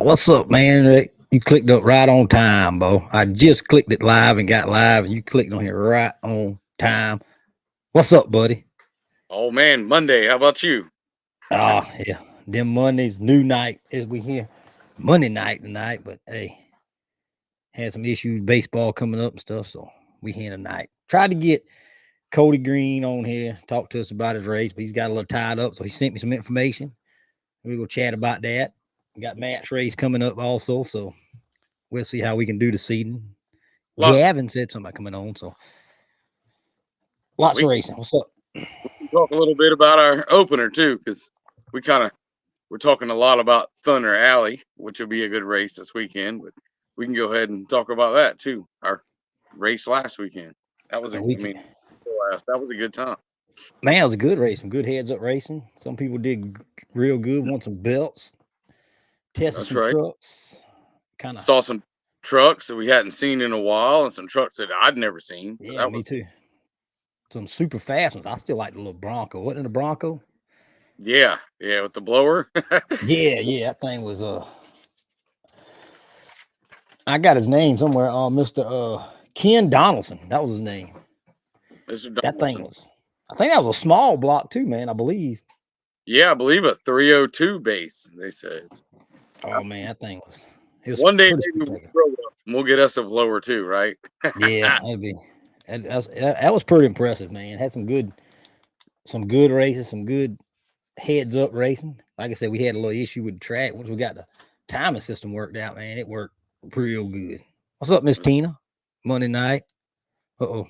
What's up, man? You clicked up right on time, Bo. I just clicked it live and got live, and you clicked on here right on time. What's up, buddy? Oh man, Monday. How about you? Yeah. Them Mondays, new night as we here. Monday night tonight, but hey, had some issues, baseball coming up and stuff, so we here tonight. Tried to get Cody Green on here, talk to us about his race, but he's got a little tied up, so he sent me some information. We're gonna chat about that. We got Matt's race coming up also, so we'll see how we can do this season. Lots. Gavin said something coming on, so lots We of racing. What's up? can talk a little bit about our opener too, because we we're talking a lot about Thunder Alley, which will be a good race this weekend. But we can go ahead and talk about that too. Our race last weekend. That was And we that was a good time. man, it was a good race, some good heads up racing. Some people did real good, won some belts, tested That's some right. trucks. Kind of, Saw some trucks that we hadn't seen in a while, and some trucks that I'd never seen. So yeah, that me was too. Some super fast ones. I still like the little Bronco. Wasn't it a Bronco? yeah, with the blower. Yeah, that thing was I got his name somewhere. Mr. Ken Donaldson. That was his name. Mr. That thing Donaldson. was I think that was a small block too, man. I believe. Yeah, I believe a 302 base. They said. Oh man, that thing was it was One day pretty maybe we'll spectacular. grow up and we'll get us a blower too, right? Yeah, that was pretty impressive, man. Had some good races, some good heads up racing. Like I said, we had a little issue with the track. Once we got the timing system worked out, man, it worked real good. What's up, Miss Tina? Monday night. Uh-oh.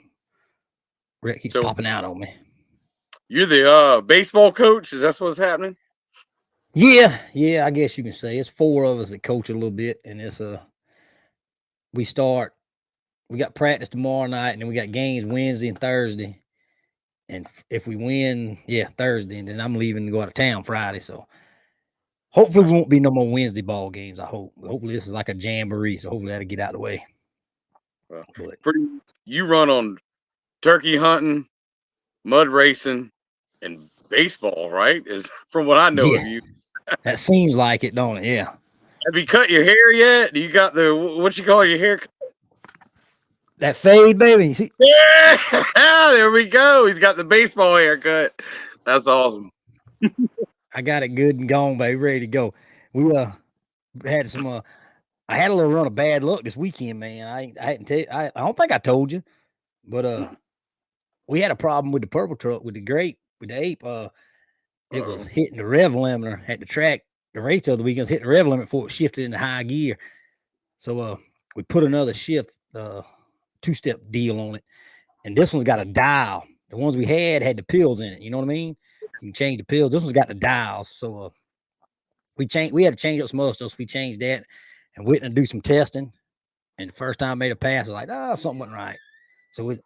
Rick keeps So popping out on me. you're the baseball coach? Is that what's happening? Yeah, I guess you can say it's four of us that coach a little bit, and it's we start we got practice tomorrow night, and then we got games Wednesday and Thursday. And if we win, yeah, Thursday, and then I'm leaving to go out of town Friday. So hopefully we won't be no more Wednesday ball games. I hope. Hopefully this is like a jamboree, so hopefully that'll get out of the way. But You run on turkey hunting, mud racing, and baseball, right? Is from what I know yeah, of you. that seems like it, don't it? Yeah. Have you cut your hair yet? Do you got the what you call your hair? That fade, baby. See, Yeah, there we go. He's got the baseball haircut. That's awesome. I got it good and gone, baby, ready to go. We had some I had a little run of bad luck this weekend, man. I hadn't I don't think I told you, but we had a problem with the purple truck with the ape. It was hitting the rev limiter at the track. The race of the weekend was hitting the rev limiter before it shifted into high gear. So we put another shift, two-step deal on it, and this one's got a dial. The ones we had the pills in it. You know what I mean? You can change the pills. This one's got the dials. So we changed. We had to change up some other stuff. So we changed that and went and do some testing. And the first time I made a pass, I was like, something wasn't right. So we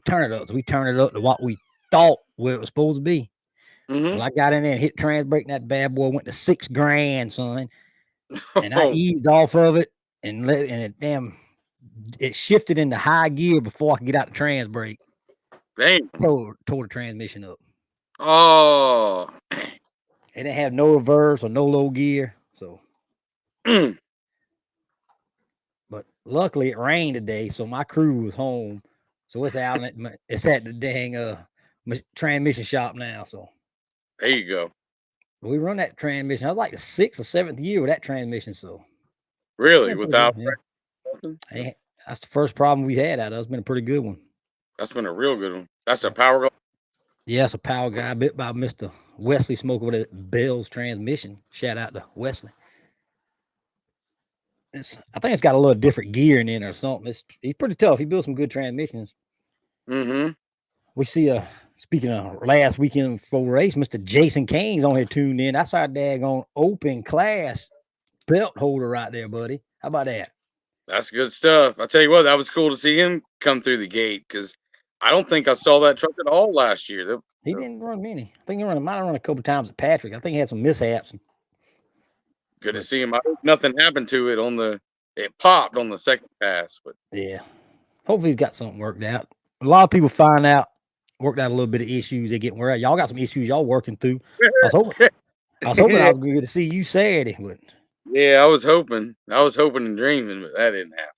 turn it up. So we turned it up to what we thought where it was supposed to be. Well, I got in there and hit trans brake, and that bad boy went to $6,000, son. And I eased off of it and it shifted into high gear before I could get out the trans brake. Dang. Tore the transmission up. Oh. It didn't have no reverse or no low gear. So but luckily it rained today, so my crew was home. So it's out it's at the dang transmission shop now. So there you go. we run that transmission. I was like the 6th or 7th year with that transmission. So really, without that's the first problem we had out of it. It's been a pretty good one. That's been a real good one. That's a power. Yeah, it's a power guy bit by Mr. Wesley Smoke over at Bell's Transmission. Shout out to Wesley. I think it's got a little different gear in it or something. He's pretty tough. He built some good transmissions. We see speaking of last weekend before race, Mr. Jason Kane's on here tuned in. That's our daggone open class belt holder right there, buddy. How about that? That's good stuff. I tell you what, that was cool to see him come through the gate because I don't think I saw that truck at all last year. He didn't run many. I think he might have run a couple times at Patrick. I think he had some mishaps. Good to see him. I hope nothing happened to it it popped on the second pass, but yeah. Hopefully he's got something worked out. A lot of people worked out a little bit of issues. They get worried. Y'all got some issues y'all working through. I was hoping I was going to get to see you Saturday, but Yeah, I was hoping and dreaming, but that didn't happen.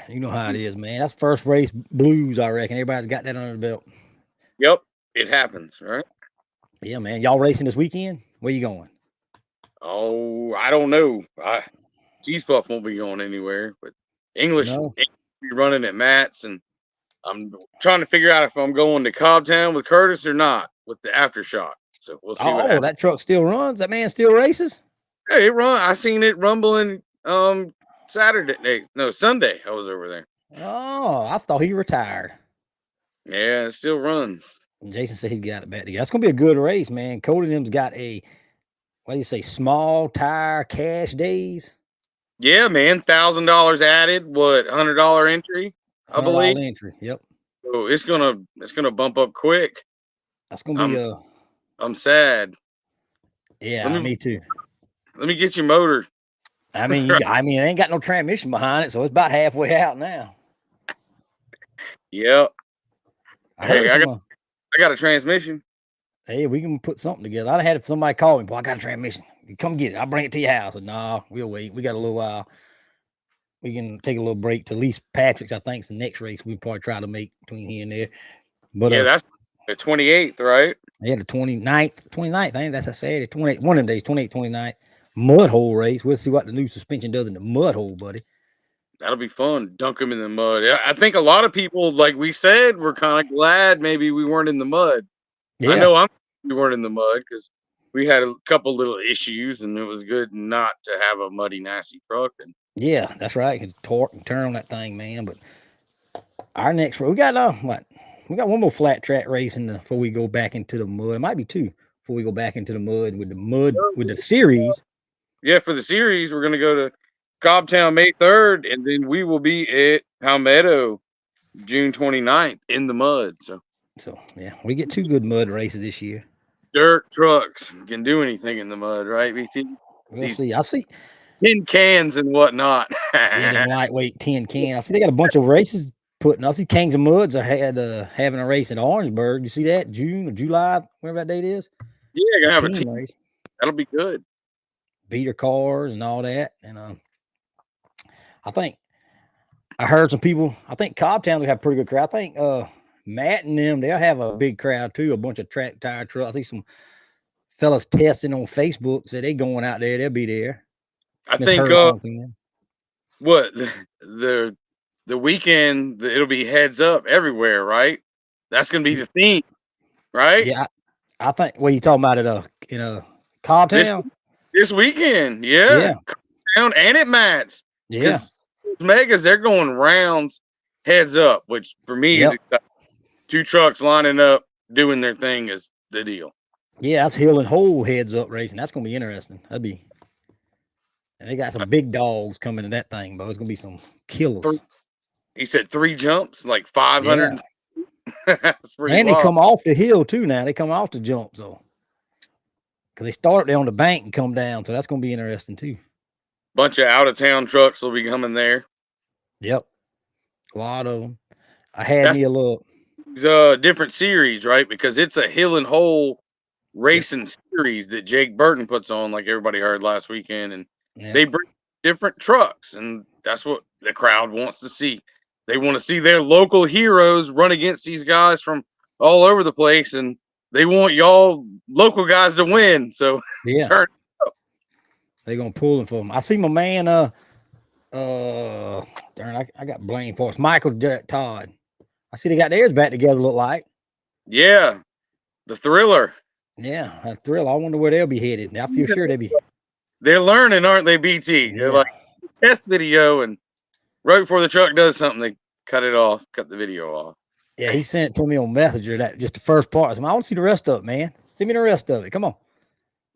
You know how it is, man. That's first race blues, I reckon. Everybody's got that under the belt. Yep, it happens, right? Yeah, man. Y'all racing this weekend? Where you going? Oh, I don't know. Cheese Puff won't be going anywhere, but English No. will be running at Matt's, and I'm trying to figure out if I'm going to Cobbtown with Curtis or not with the aftershock. So we'll see what Oh, happens. that truck still runs. That man still races. Hey, it run. I seen it rumbling Sunday. I was over there. Oh, I thought he retired. Yeah, it still runs. And Jason said he's got it back together. That's gonna be a good race, man. Cody and them's got a what do you say, small tire cash days. Yeah, man, $1,000 added. What, $100 entry? I believe. $100 entry. Yep. So it's gonna bump up quick. That's gonna be I'm sad. yeah, me too. Let me get your motor. I mean, it ain't got no transmission behind it, so it's about halfway out now. Yep. I got a transmission. Hey, we can put something together. I'd have had somebody call me, boy, I got a transmission. You come get it. I'll bring it to your house. And nah, we'll wait. We got a little while. We can take a little break to at least Patrick's. I think it's the next race we probably try to make between here and there. But yeah, that's the 28th, right? Yeah, the 29th. I think that's a Saturday. 28th, one of them days, 28th, 29th. Mud hole race. We'll see what the new suspension does in the mud hole, buddy. That'll be fun. Dunk them in the mud. I think a lot of people, like we said, were kind of glad maybe we weren't in the mud. Yeah. I know we weren't in the mud because we had a couple little issues, and it was good not to have a muddy, nasty truck. And yeah, that's right. You can torque and turn on that thing, man. But our next, we got we got one more flat track race before we go back into the mud. It might be two before we go back into the mud with the series. Yeah, for the series, we're gonna go to Cobbtown May 3rd, and then we will be at Palmetto June 29th in the mud. So yeah, we get two good mud races this year. Dirt trucks can do anything in the mud, right, BT? We'll see. I see tin cans and whatnot. Yeah, lightweight tin can. I see they got a bunch of races putting. I see Kings of Muds are having a race in Orangeburg. You see that June or July, whatever that date is. Yeah, gonna have a team race. That'll be good. Beater cars and all that, and I think I heard some people. I think Cobbtown will have a pretty good crowd. I think Matt and them, they'll have a big crowd too. A bunch of track tire trucks. I see some fellas testing on Facebook. Say they going out there. They'll be there. I think what the weekend it'll be heads up everywhere, right? That's gonna be the theme, right? Yeah, I think. What are you talking about at Cobbtown this weekend? Yeah, Cobbtown and at Matt's. Yeah, Megas, they're going rounds heads up, which for me is exciting. Two trucks lining up doing their thing is the deal. Yeah, that's Hill and Hole heads up racing. That's gonna be interesting. And they got some big dogs coming to that thing, but it's gonna be some killers. He said 3 jumps, like 500. Yeah. And they come off the hill too now. They come off the jump, so because they start there on the bank and come down, so that's gonna be interesting too. Bunch of out of town trucks will be coming there. Yep, a lot of them. I had me a little. It's a different series, right? Because it's a Hill and Hole racing series that Jake Burton puts on, like everybody heard last weekend, and they bring different trucks, and that's what the crowd wants to see. They want to see their local heroes run against these guys from all over the place, and they want y'all local guys to win. So yeah, turn up. They're gonna pull them for them. I see my man. Darn, I got blamed for it. It's Michael Todd. I see they got theirs back together. Look like. Yeah, the Thriller. Yeah, a Thriller. I wonder where they'll be headed. I feel sure they'll be. They're learning, aren't they, BT? Yeah. They're like test video, and right before the truck does something, they cut the video off. Yeah, he sent it to me on Messenger, that just the first part. I want to see the rest of it, man. Send me the rest of it. Come on.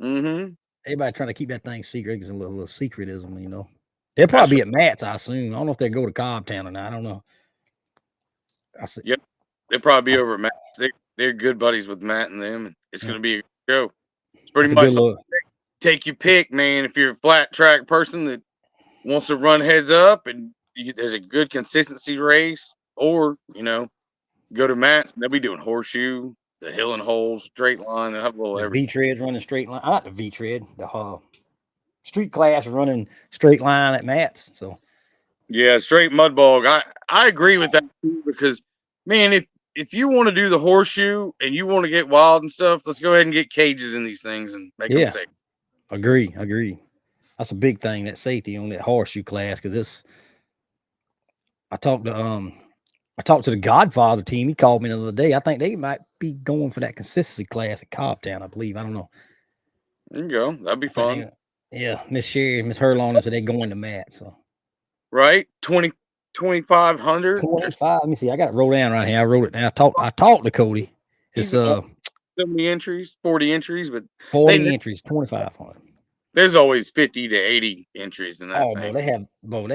Mm-hmm. Everybody trying to keep that thing secret. It's a little secretism, you know. They'll probably be at Matt's, I assume. I don't know if they'll go to Cobbtown or not. I don't know. Yep. They'll probably be over at Matt. They're good buddies with Matt and them, and it's going to be a show. It's pretty much like take your pick, man. If you're a flat track person that wants to run heads up and there's a good consistency race, or, you know, go to Matt's and they'll be doing horseshoe, the Hill and Hole, straight line. They'll have a little V-treads running straight line. I like the V-tread, street class running straight line at Matt's. So Yeah, straight mud bog. I agree with that too, because man, if you want to do the horseshoe and you want to get wild and stuff, let's go ahead and get cages in these things and make them yeah, safe. agree. That's a big thing, that safety on that horseshoe class, because it's. I talked to the Godfather team. He called me the other day. I think they might be going for that consistency class at Cobbtown, I believe. I don't know. There you go. That'd be fun. Yeah, Miss Sherry, Miss Hurlong said they're going to Matt. So Right? 2,500. 25. Let me see. I got it rolled down right here. I wrote it down. I talked to Cody. It's so many entries, 40 entries, but 40 entries, 2,500. There's always 50 to 80 entries in that thing. They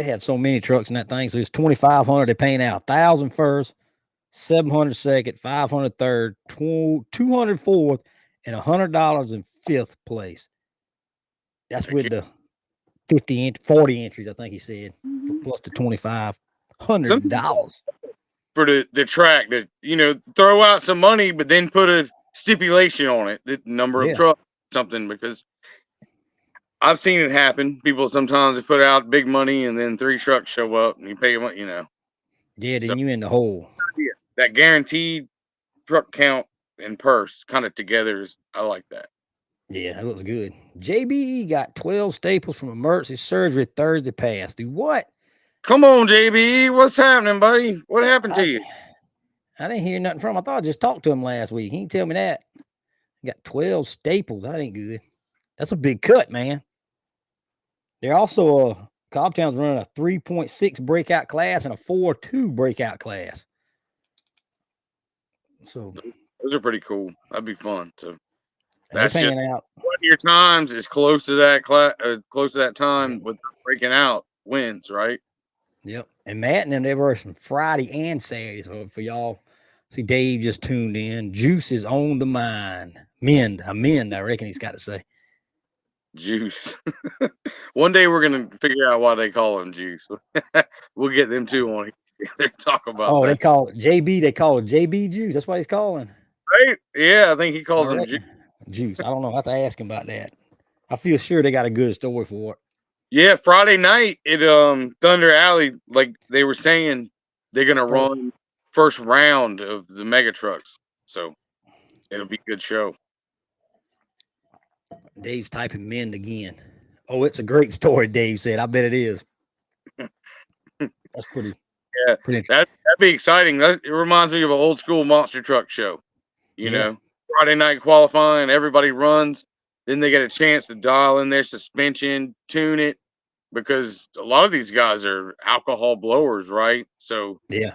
have so many trucks in that thing. So it's 2,500. They paying out 1,000 first, 700 second, 500 third, 200 fourth, and $100 in fifth place. That's with the 40 entries, I think he said, plus the $2,500 for the track. That, you know, throw out some money, but then put a stipulation on it, the number of trucks, something, because I've seen it happen. People sometimes put out big money and then 3 trucks show up and you pay them, you know. Yeah, then you in the hole. Yeah, that guaranteed truck count and purse kind of together I like that. Yeah, it looks good. JBE got 12 staples from emergency surgery Thursday past. Dude, what? Come on, JBE. What's happening, buddy? What happened to you? I didn't hear nothing from him. I thought I just talked to him last week. He didn't tell me that. He got 12 staples. That ain't good. That's a big cut, man. They're also Cobbtown's running a 3.6 breakout class and a 4.2 breakout class. So those are pretty cool. That'd be fun. So that's just out. 1 year times is close to that class, close to that time with breaking out wins, right? Yep. And Matt and them, they were some Friday and Saturday. So for y'all, see, Dave just tuned in. Juice is on the mind. Mend, I reckon he's got to say. Juice. One day we're gonna figure out why they call him Juice. We'll get them two on here. Talk about. Oh, they call it JB. They call it JB Juice. That's what he's calling. Right? Yeah, I think he calls him Juice. I don't know. I have to ask him about that. I feel sure they got a good story for it. Yeah, Friday night at Thunder Alley, like they were saying, they're gonna run first round of the mega trucks, so it'll be a good show. Dave's typing Mend again. Oh, it's a great story, Dave said. I bet it is. That's pretty. Yeah, that'd be exciting. It reminds me of an old school monster truck show. You know, Friday night qualifying, everybody runs. Then they get a chance to dial in their suspension, tune it, because a lot of these guys are alcohol blowers, right? So yeah,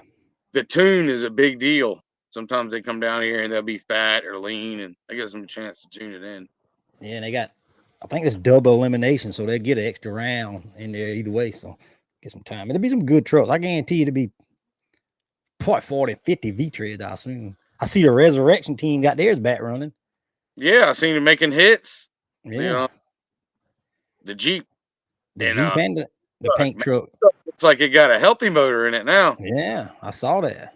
the tune is a big deal. Sometimes they come down here and they'll be fat or lean, and they get them a chance to tune it in. Yeah, and they got, I think it's double elimination, so they get an extra round in there either way. So get some time. It'll be some good trucks. I guarantee you it'll be probably 40, 50 V-treads, I assume. I see the Resurrection team got theirs back running. Yeah, I seen them making hits. Yeah. You know, the Jeep. The Jeep and the paint truck. Looks like it got a healthy motor in it now. Yeah, I saw that.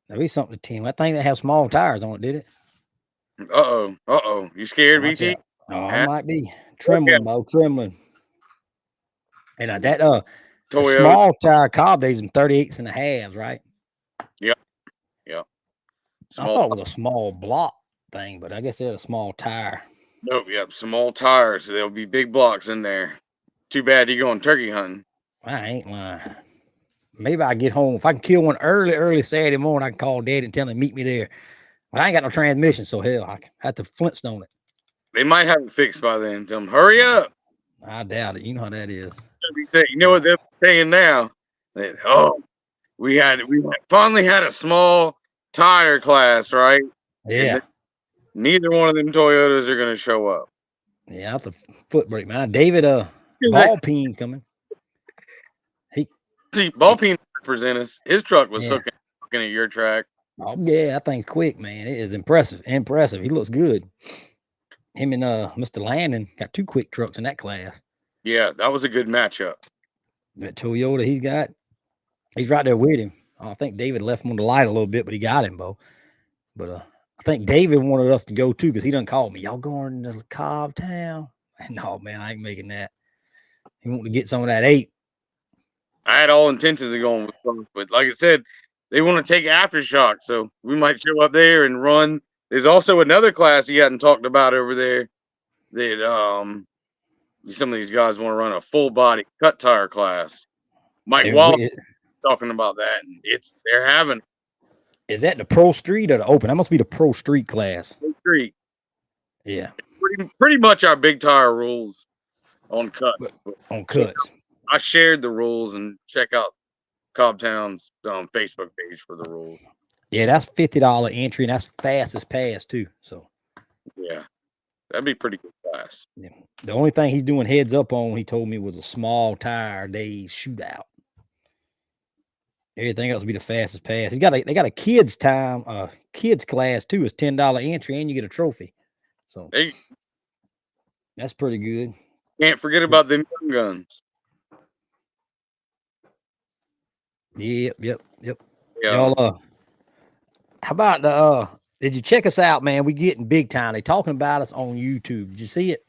That'd be something to team. I think they have small tires on it, did it? You scared, BT? Oh, I might be trembling, Bo, trembling. And that small tire Cobb days in 38s and a halves, right? Yep. I thought it was a small block thing, but I guess they're a small tire. Nope, small tires. So there'll be big blocks in there. Too bad you're going turkey hunting. I ain't lying. Maybe I get home. If I can kill one early Saturday morning, I can call Dad and tell him to meet me there. But I ain't got no transmission, so hell, I have to Flintstone it. They might have it fixed by then. Tell them, hurry up. I doubt it. You know how that is. You know what they're saying now? That, we finally had a small tire class, right? Yeah. Neither one of them Toyotas are going to show up. Yeah, out the foot brake, man. David, Ballpeen's coming. Ballpeen represent us. His truck was hooking at your track. Oh yeah, that thing's quick, man. It is impressive. He looks good. Him and Mr. Landon got 2 quick trucks in that class. Yeah, that was a good matchup. That Toyota he's right there with him. I think David left him on the light a little bit, but he got him, Bo. But I think David wanted us to go too because he done called me. Y'all going to Cobbtown? No, man, I ain't making that. He want to get some of that 8. I had all intentions of going with Funk, but like I said, they want to take Aftershock, so we might show up there and run. There's also another class you hadn't talked about over there that some of these guys want to run a full body cut tire class. Mike Wallace talking about that, and they're having. Is that the pro street or the open? That must be the pro street class. Pro street. Yeah. Pretty much our big tire rules on cuts. On cuts. I shared the rules, and check out Cobbtown's Facebook page for the rules. Yeah, that's $50 entry, and that's fastest pass too. So yeah, that'd be pretty good class. Yeah. The only thing he's doing heads up on, he told me, was a small tire days shootout. Everything else will be the fastest pass. They got a kids time, kids class too. It's $10 entry, and you get a trophy. So that's pretty good. Can't forget about them young guns. Yep. Yeah. Y'all, how about did you check us out, man? We getting big time. They talking about us on YouTube. Did you see it?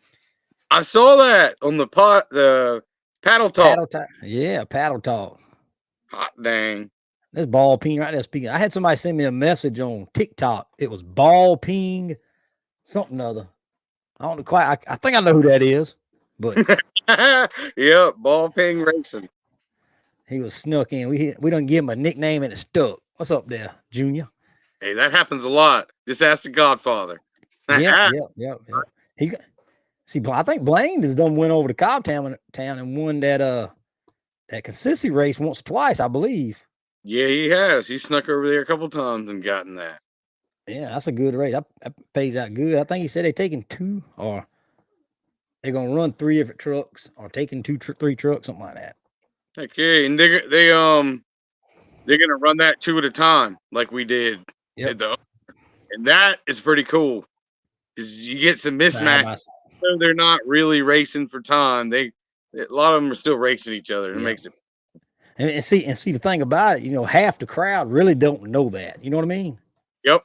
I saw that on the paddle talk. Yeah, paddle talk. Hot dang. This ball peen right there speaking. I had somebody send me a message on TikTok. It was ball peen something other. I don't know quite. I think I know who that is, but yeah, ball peen racing. He was snuck in. We don't give him a nickname and it stuck. What's up there, Junior? Hey, that happens a lot. Just ask the Godfather. Yeah. See, I think Blaine has went over to Cobbtown and won that consistency race once or twice, I believe. Yeah, he has. He snuck over there a couple times and gotten that. Yeah, that's a good race. That pays out good. I think he said they're taking 2, or they're gonna run 3 different trucks, or taking 3 trucks, something like that. Okay, and they're gonna run that 2 at a time, like we did. Yep. And that is pretty cool because you get some mismatch. So they're not really racing for time. A lot of them are still racing each other. It makes it. And see the thing about it, half the crowd really don't know that. You know what I mean? Yep.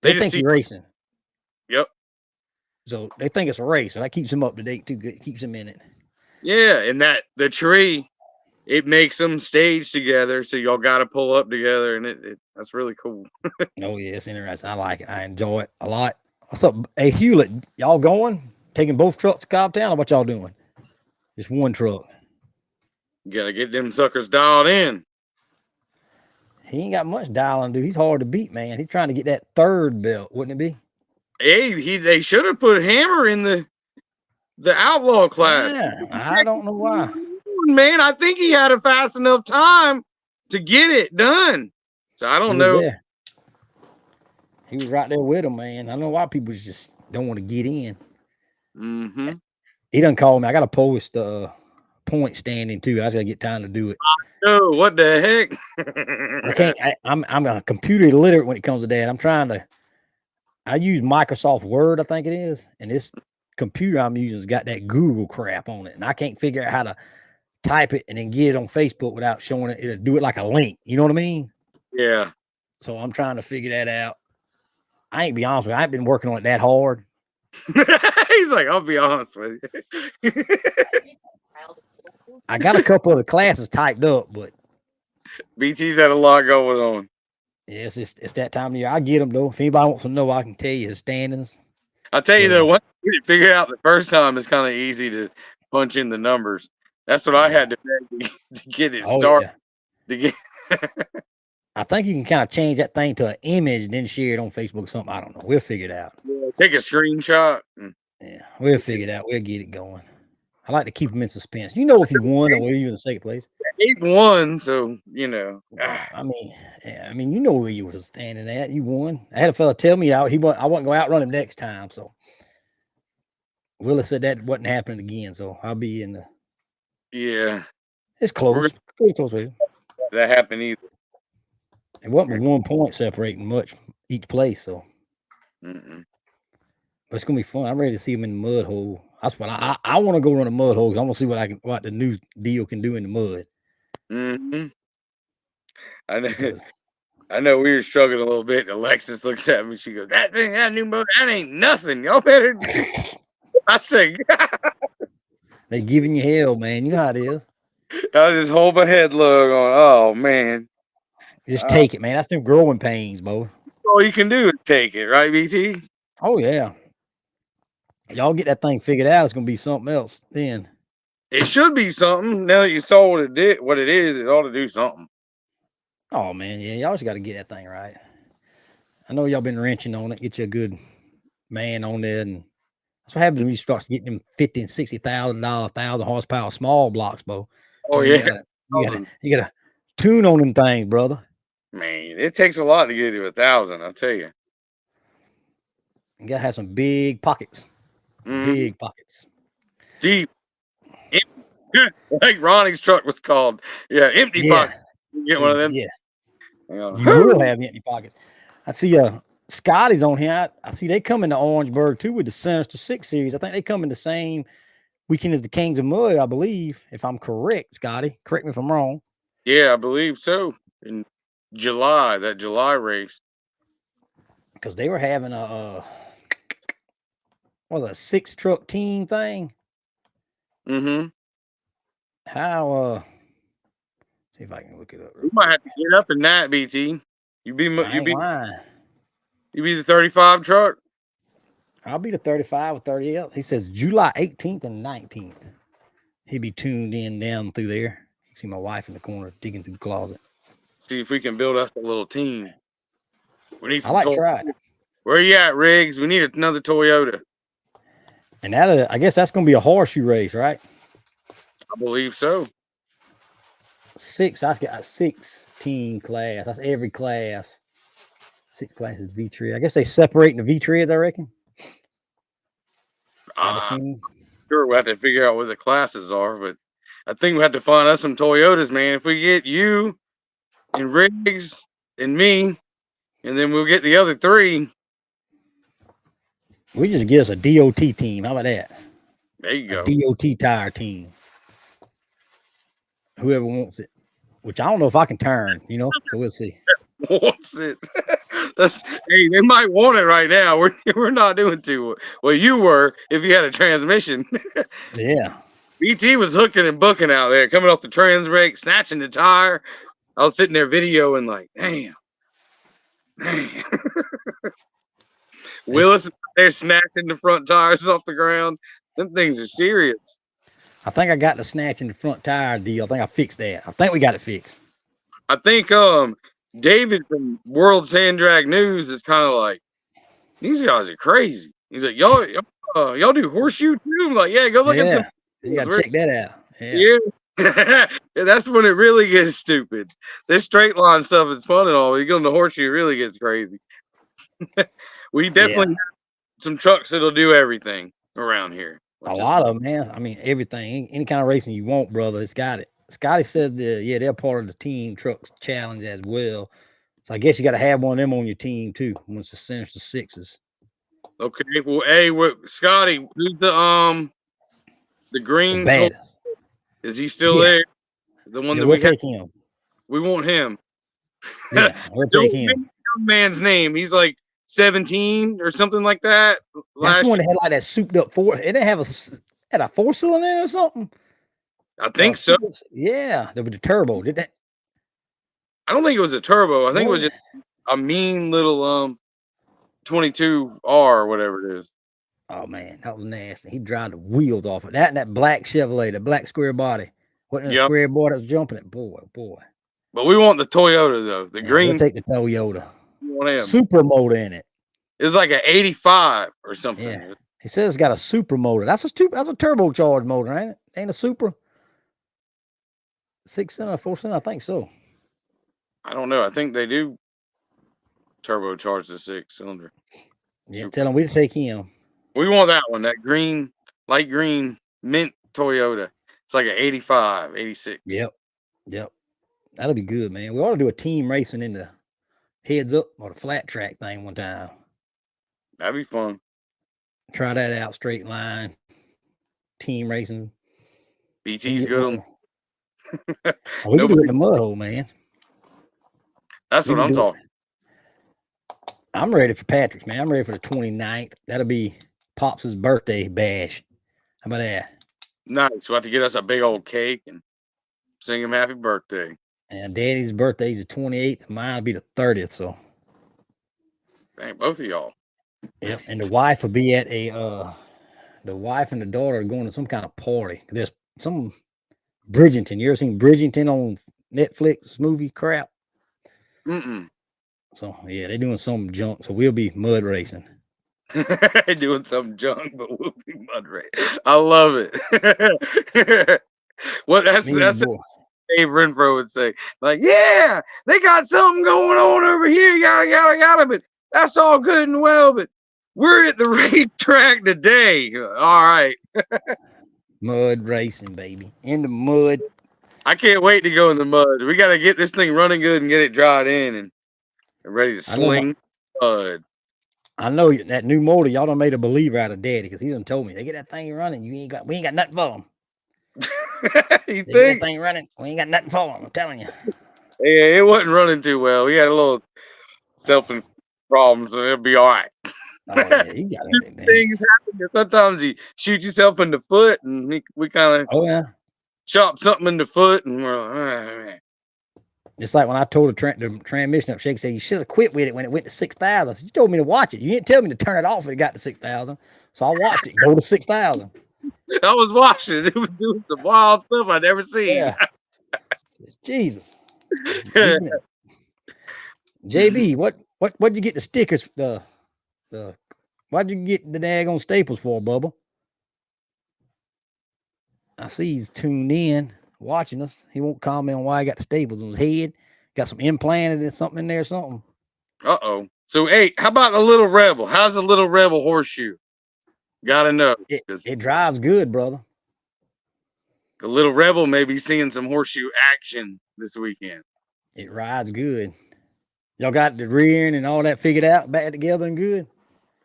They think you're racing. Yep. So they think it's a race, so that keeps them up to date too. Good, keeps them in it. Yeah, and the tree, it makes them stage together, so y'all got to pull up together, and that's really cool. Oh yeah, it's interesting. I like it. I enjoy it a lot. What's up? Hey Hewlett, y'all going? Taking both trucks to Cobbtown, or what y'all doing? Just one truck. You gotta get them suckers dialed in. He ain't got much dialing, dude. He's hard to beat, man. He's trying to get that 3rd belt, wouldn't it be? Hey, they should have put Hammer in the outlaw class. Yeah, I don't know why. Man, I think he had a fast enough time to get it done. So I don't know. There. He was right there with him, man. I don't know why people just don't want to get in. Mm-hmm. He done called me. I got to post point standing too. I just got to get time to do it. Oh, what the heck? I can't. I'm a computer illiterate when it comes to that. I use Microsoft Word, I think it is, and this computer I'm using has got that Google crap on it, and I can't figure out how to type it and then get it on Facebook without showing it. It'll do it like a link. You know what I mean? Yeah. So I'm trying to figure that out. I ain't be honest with you. I ain't been working on it that hard. He's like, I'll be honest with you. I got a couple of the classes typed up, but BT's had a lot going on. Yes, it's that time of year. I get them though. If anybody wants to know, I can tell you his standings. I'll tell you though, once you figure it out the first time, it's kind of easy to punch in the numbers. That's what I had to get it started. Yeah. I think you can kind of change that thing to an image and then share it on Facebook or something. I don't know. We'll figure it out. Yeah, take a screenshot. Yeah, we'll figure it out. We'll get it going. I like to keep them in suspense. If you won or were you in the second place? 8-1, so I mean, you know where you were standing at. You won. I had a fella tell me I wasn't going to outrun him next time. So Willis said that wasn't happening again. So I'll be in the. Yeah, it's close. Pretty close. That happened either. It wasn't 1 point separating much from each place. So. But it's gonna be fun. I'm ready to see him in the mud hole. That's what I want to go run a mud hole because I want to see what the new deal can do in the mud. Mm-hmm. I know we were struggling a little bit. Alexis looks at me. She goes, "That new mud, that ain't nothing. Y'all better." I said, They giving you hell, man. You know how it is. I just hold my head low going, oh man. Just take it, man. That's them growing pains, bro. All you can do is take it, right, BT? Oh yeah. Y'all get that thing figured out. It's gonna be something else then. It should be something. Now that you saw what it is, it ought to do something. Oh man, yeah. Y'all just got to get that thing right. I know y'all been wrenching on it. Get you a good man on there, and that's what happens when you start getting them $50,000 and $60,000, 1,000 horsepower small blocks, bro. Oh Man, yeah. you gotta tune on them things, brother. Man, it takes a lot to get to 1,000, I'll tell you. You gotta have some big pockets. Big pockets. Deep. Like Ronnie's truck was called. Yeah, empty pocket. You get one of them. Yeah. You You will have empty pockets. I see Scotty's on here. I see they come into Orangeburg too with the Sinister 6 series. I think they come in the same weekend as the Kings of Mud, I believe, if I'm correct, Scotty. Correct me if I'm wrong. Yeah, I believe so. In July, that July race. Because they were having a 6-truck team thing. Mm-hmm. How see if I can look it up. You might have to get up in that, BT. You be lying. You be the 35 truck. I'll be the 35 or 38. He says July 18th and 19th. He'd be tuned in down through there. You see my wife in the corner digging through the closet. See if we can build us a little team. We need some try it. Where you at, Riggs? We need another Toyota. And that I guess that's gonna be a horseshoe race, right? I believe so. 6, I got a 16 class. That's every class. 6 classes V-tread. I guess they separating the V-treads, I reckon. Sure, we'll have to figure out what the classes are, but I think we have to find us some Toyotas, man. If we get you and Riggs and me, and then we'll get the other 3. We just get us a DOT team. How about that? There you go. DOT tire team. Whoever wants it. Which I don't know if I can turn, so we'll see. Wants it. Hey, they might want it right now. We're not doing too well. You were if you had a transmission. Yeah. BT was hooking and booking out there, coming off the trans brake, snatching the tire. I was sitting there videoing like, damn. Willis is there snatching the front tires off the ground. Them things are serious. I think I got the snatching the front tire deal. I think I fixed that. I think we got it fixed. I think David from World Sand Drag News is kind of like, these guys are crazy. He's like, y'all do horseshoe too? I'm like, yeah, go look at some. You gotta check that out. Yeah. That's when it really gets stupid. This straight line stuff is fun and all. You go in the horseshoe, it really gets crazy. We definitely have some trucks that'll do everything around here. A lot of them, man. I mean, everything, any kind of racing you want, brother, it's got it. Scotty says they're part of the team trucks challenge as well. So I guess you got to have one of them on your team too. Once the Sinister 6s. Okay, well, hey, Scotty, who's the green? Baddest. Is he still there? The one that we'll take him. We want him. Yeah, we'll take him. Young man's name. He's like 17 or something like that. That's the one that had like that souped up it didn't have had a 4-cylinder in or something. I think so. Yeah, there was the turbo. Did that? I don't think it was a turbo. I think it was just a mean little 22R or whatever it is. Oh man, that was nasty. He drive the wheels off of that and that black Chevrolet, the black square body. Wasn't a square board that was jumping it? Boy. But we want the Toyota though. The green. We'll take the Toyota. We want him. Super motor in it. It's like an 85 or something. Yeah. He says it's got a super motor. That's a turbocharged motor, ain't it? Ain't a super 6-cylinder, 4-cylinder? I think so. I don't know. I think they do turbocharge the 6-cylinder. Yeah, tell him we take him. We want that one, that green, light green mint Toyota. It's like an 85, 86. Yep. That'll be good, man. We ought to do a team racing in the heads up or the flat track thing one time. That'd be fun. Try that out, straight line, team racing. BT's good on. We can do it in the mud hole, man. That's what I'm talking. I'm ready for Patrick's, man. I'm ready for the 29th. That'll be Pops' birthday bash. How about that? Nice. We'll have to get us a big old cake and sing him happy birthday. And Daddy's birthday is the 28th. Mine will be the 30th. So, Thank both of y'all. yep. And the wife will be at the wife and the daughter are going to some kind of party. There's some Bridgerton. You ever seen Bridgerton on Netflix movie crap? Mm-mm. So, yeah, they're doing some junk. So, we'll be mud racing. Doing some junk, but we'll be mud race. I love it. Well, that's what Dave Renfro would say. Like, yeah, they got something going on over here. Yada. But that's all good and well. But we're at the racetrack today. All right. Mud racing, baby. In the mud. I can't wait to go in the mud. We got to get this thing running good and get it dried in and ready to sling mud. I know that new motor, y'all done made a believer out of Daddy because he done told me they get that thing running. We ain't got nothing for them. You They think? get that thing running? We ain't got nothing for them. I'm telling you. Yeah, it wasn't running too well. We had a little self-inflicted problem, so it'll be all right. Oh, yeah, you got it. Things happen. Sometimes you shoot yourself in the foot, and we kind of chop something in the foot, and we're like, oh, man. Just like when I told the transmission up, Shake said you should have quit with it when it went to 6,000. You told me to watch it. You didn't tell me to turn it off when it got to 6,000. So I watched it go to 6,000. I was watching it. It was doing some wild stuff I'd never seen. Yeah. Jesus. JB, what'd you get the stickers? Why'd you get the daggone staples for, Bubba? I see he's tuned in, watching us. He won't comment on why he got the staples on his head. Got some implanted and something in there or something. Uh-oh. So, hey, how about the Little Rebel? How's the Little Rebel horseshoe? Gotta know. It drives good, brother. The Little Rebel may be seeing some horseshoe action this weekend. It rides good. Y'all got the rear end and all that figured out, back together and good?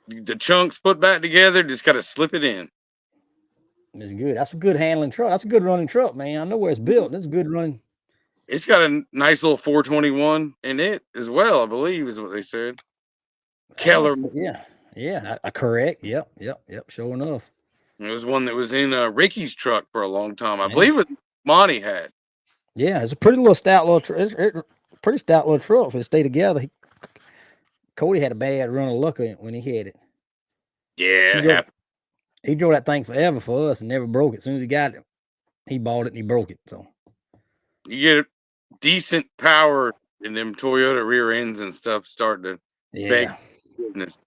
The chunks put back together, just got to slip it in. It's good. That's a good handling truck. That's a good running truck, man. I know where it's built. It's good running. It's got a nice little 421 in it as well, I believe, is what they said. Keller. Yeah. Correct. Yep. Sure enough. It was one that was in Ricky's truck for a long time. I believe it Monty had. Yeah, it's a pretty little stout little truck. It's pretty stout little truck if it stay together. Cody had a bad run of luck when he had it. Yeah, he drove that thing forever for us and never broke it. As soon as he got it, he bought it and he broke it. So you get decent power in them Toyota rear ends and stuff starting to beg goodness.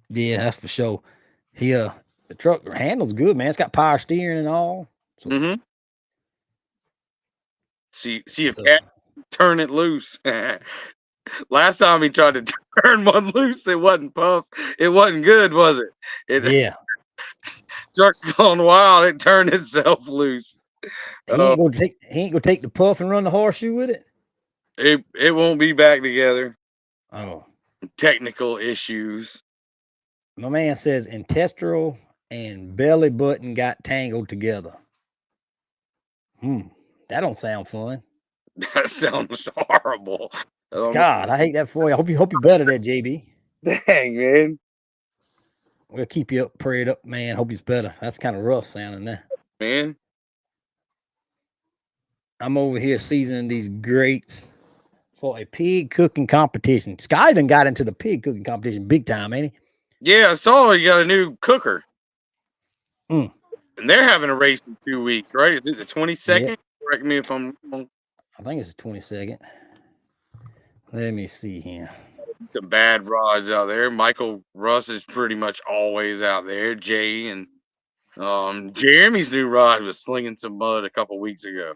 Yeah, that's for sure. The truck handles good, man. It's got power steering and all. So, See if Cat turn it loose. Last time he tried to turn one loose, it wasn't puff. It wasn't good, was it? Truck's gone wild. It turned itself loose. He ain't gonna take the puff and run the horseshoe with it. It won't be back together. Oh, technical issues. My man says intestinal and belly button got tangled together. That don't sound fun. That sounds horrible. God, I hate that for you. I hope you're better there, JB. Dang, man. We'll keep you up, prayed up, man. Hope he's better. That's kind of rough sounding there. Man. I'm over here seasoning these grates for a pig cooking competition. Sky done got into the pig cooking competition big time, ain't he? Yeah, I saw you got a new cooker. And they're having a race in 2 weeks, right? Is it the 22nd? Yep. Correct me if I'm wrong. I think it's the 22nd. Let me see here. Some bad rods out there. Michael Russ is pretty much always out there. Jay and Jeremy's new rod was slinging some mud a couple weeks ago.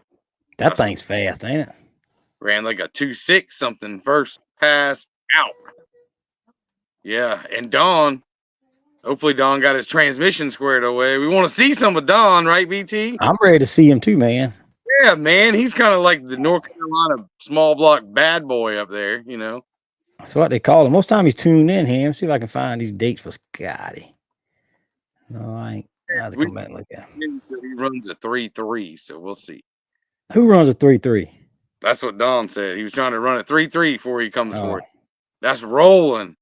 That thing's fast, ain't it? Ran like a 2.6 something first pass out. Yeah, and Don. Hopefully Don got his transmission squared away. We want to see some of Don, right, BT? I'm ready to see him too, man. Yeah, man. He's kind of like the North Carolina small block bad boy up there, you know. That's what they call him. Most time he's tuned in here. Let's see if I can find these dates for Scotty. No, I ain't. I have to come back and look at him. He runs a 3.3, so we'll see. Who runs a 3.3? That's what Don said. He was trying to run a 3.3 before he comes for it. That's rolling.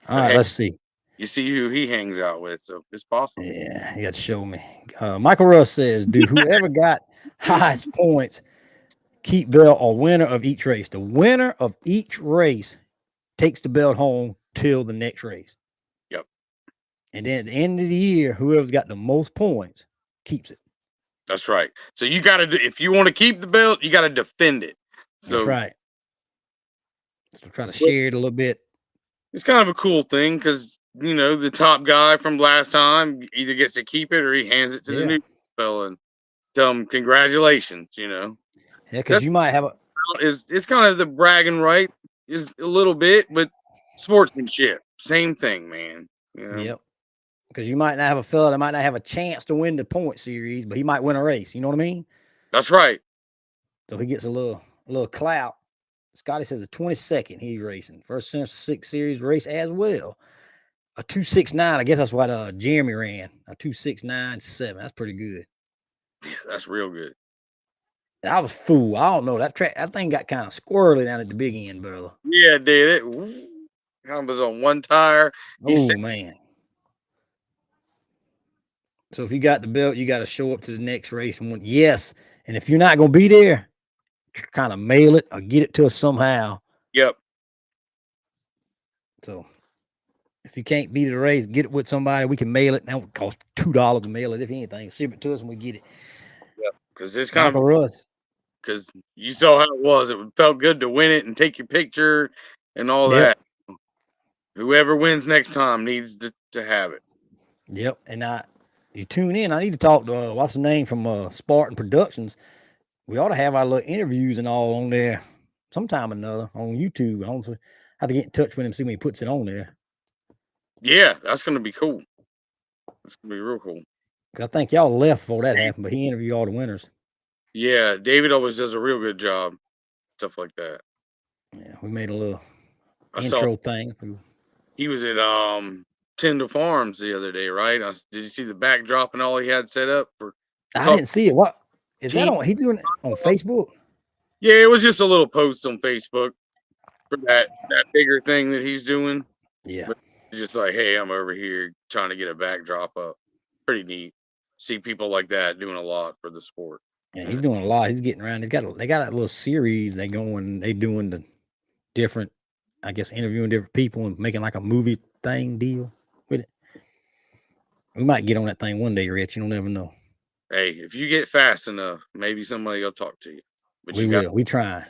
All But right, hey, let's see. you see who he hangs out with, so it's possible. Yeah, you got to show me. Michael Russ says, "Do whoever got highest points keep belt or winner of each race? The winner of each race takes the belt home till the next race. Yep. And then at the end of the year, whoever's got the most points keeps it. That's right. So you got to, if you want to keep the belt, you got to defend it. That's So right. So try to share it a little bit. it's kind of a cool thing because the top guy from last time either gets to keep it or he hands it to the Yeah. new fella and tell him congratulations. Yeah, because you might have a It's kind of the bragging right is a little bit, but sportsmanship, same thing, man. yep. Because you might not have a fella that might not have a chance to win the point series, but he might win a race. You know what I mean? That's right. So he gets a little clout. Scotty says the 22nd he's racing. First since 6 series race as well. A 2.69. I guess that's what Jeremy ran. A 2.697. That's pretty good. Yeah, that's real good. I was fool. I don't know. That thing got kind of squirrely down at the big end, brother. Yeah, it did it. Kind of was on one tire. Oh man. So if you got the belt, you got to show up to the next race and win. Yes. And if you're not gonna be there, kind of mail it or get it to us somehow. Yep. So if you can't be to the race, get it with somebody. We can mail it. That would cost $2 to mail it, if anything. Ship it to us and we get it. Yep. Because it's kind Michael Russ. Because you saw how it was. It felt good to win it and take your picture and all that. Whoever wins next time needs to have it. Yep. And you tune in. I need to talk to what's the name from Spartan Productions. We ought to have our little interviews and all on there sometime or another on YouTube. I don't have to get in touch with him, see when he puts it on there. Yeah, that's gonna be cool. That's gonna be real cool. Because I think y'all left before that happened, but he interviewed all the winners. Yeah, David always does a real good job. Stuff like that. Yeah, we made a little intro thing. He was at Tyndall Farms the other day, right? Did you see the backdrop and all he had set up for? I didn't see it. What is that on? He doing it on Facebook? Yeah, it was just a little post on Facebook for that bigger thing that he's doing. Yeah, but it's just like, hey, I'm over here trying to get a backdrop up. Pretty neat. See people like that doing a lot for the sport. Yeah, he's doing a lot. He's getting around. They got that little series they doing the different, I guess, interviewing different people and making like a movie thing deal with it. We might get on that thing one day, Rich. You don't ever know. Hey, if you get fast enough, maybe somebody will talk to you. But we will. We trying.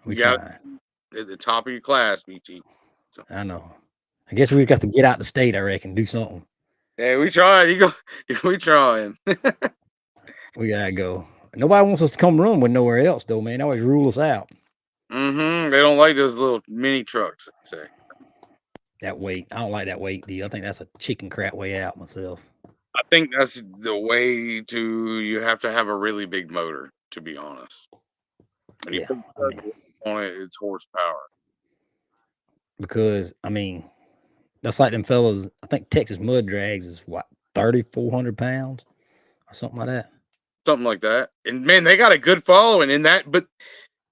We trying. At the top of your class, BT. So. I know. I guess we've got to get out the state, I reckon, do something. Hey, we tried. We trying. We gotta go. Nobody wants us to come run with nowhere else, though, man. They always rule us out. They don't like those little mini trucks, I'd say. That weight. I don't like that weight deal. I think that's a chicken crap way out myself. I think that's the way you have to have a really big motor, to be honest. And yeah. On it, it's horsepower. Because, that's like them fellas. I think Texas Mud Drags is what, 3,400 pounds or something like that. Something like that. And man, they got a good following in that, but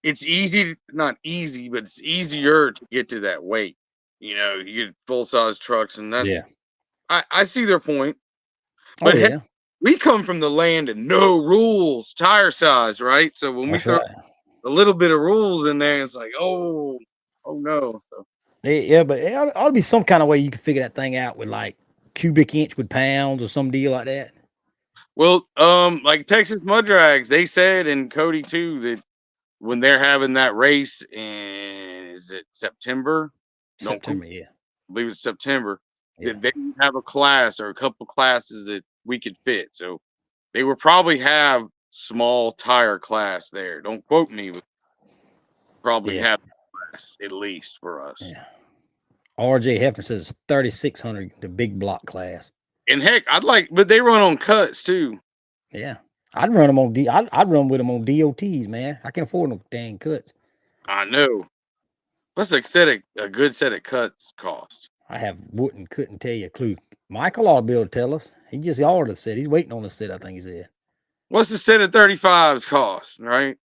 it's easy, not easy, but it's easier to get to that weight. You get full size trucks, and that's I see their point. But hey, we come from the land of no rules, tire size, right? So when we throw a little bit of rules in there, it's like, oh no. So, yeah, but it ought to be some kind of way you can figure that thing out with like cubic inch with pounds or some deal like that. Well, like Texas Mud Drags, they said, and Cody too, that when they're having that race in, is it September? September, yeah. I believe it's September. Yeah. That they have a class or a couple classes that we could fit. So they will probably have small tire class there. Don't quote me, but probably have a class at least for us. Yeah. RJ Hefner says it's 3,600, the big block class. And heck, but they run on cuts too. Yeah, I'd run them on I'd run with them on DOTs, man. I can't afford no dang cuts. I know. What's a good set of cuts cost? I couldn't tell you a clue. Michael ought to be able to tell us. He just ordered a set. He's waiting on the set, I think he said. What's the set of 35s cost, right?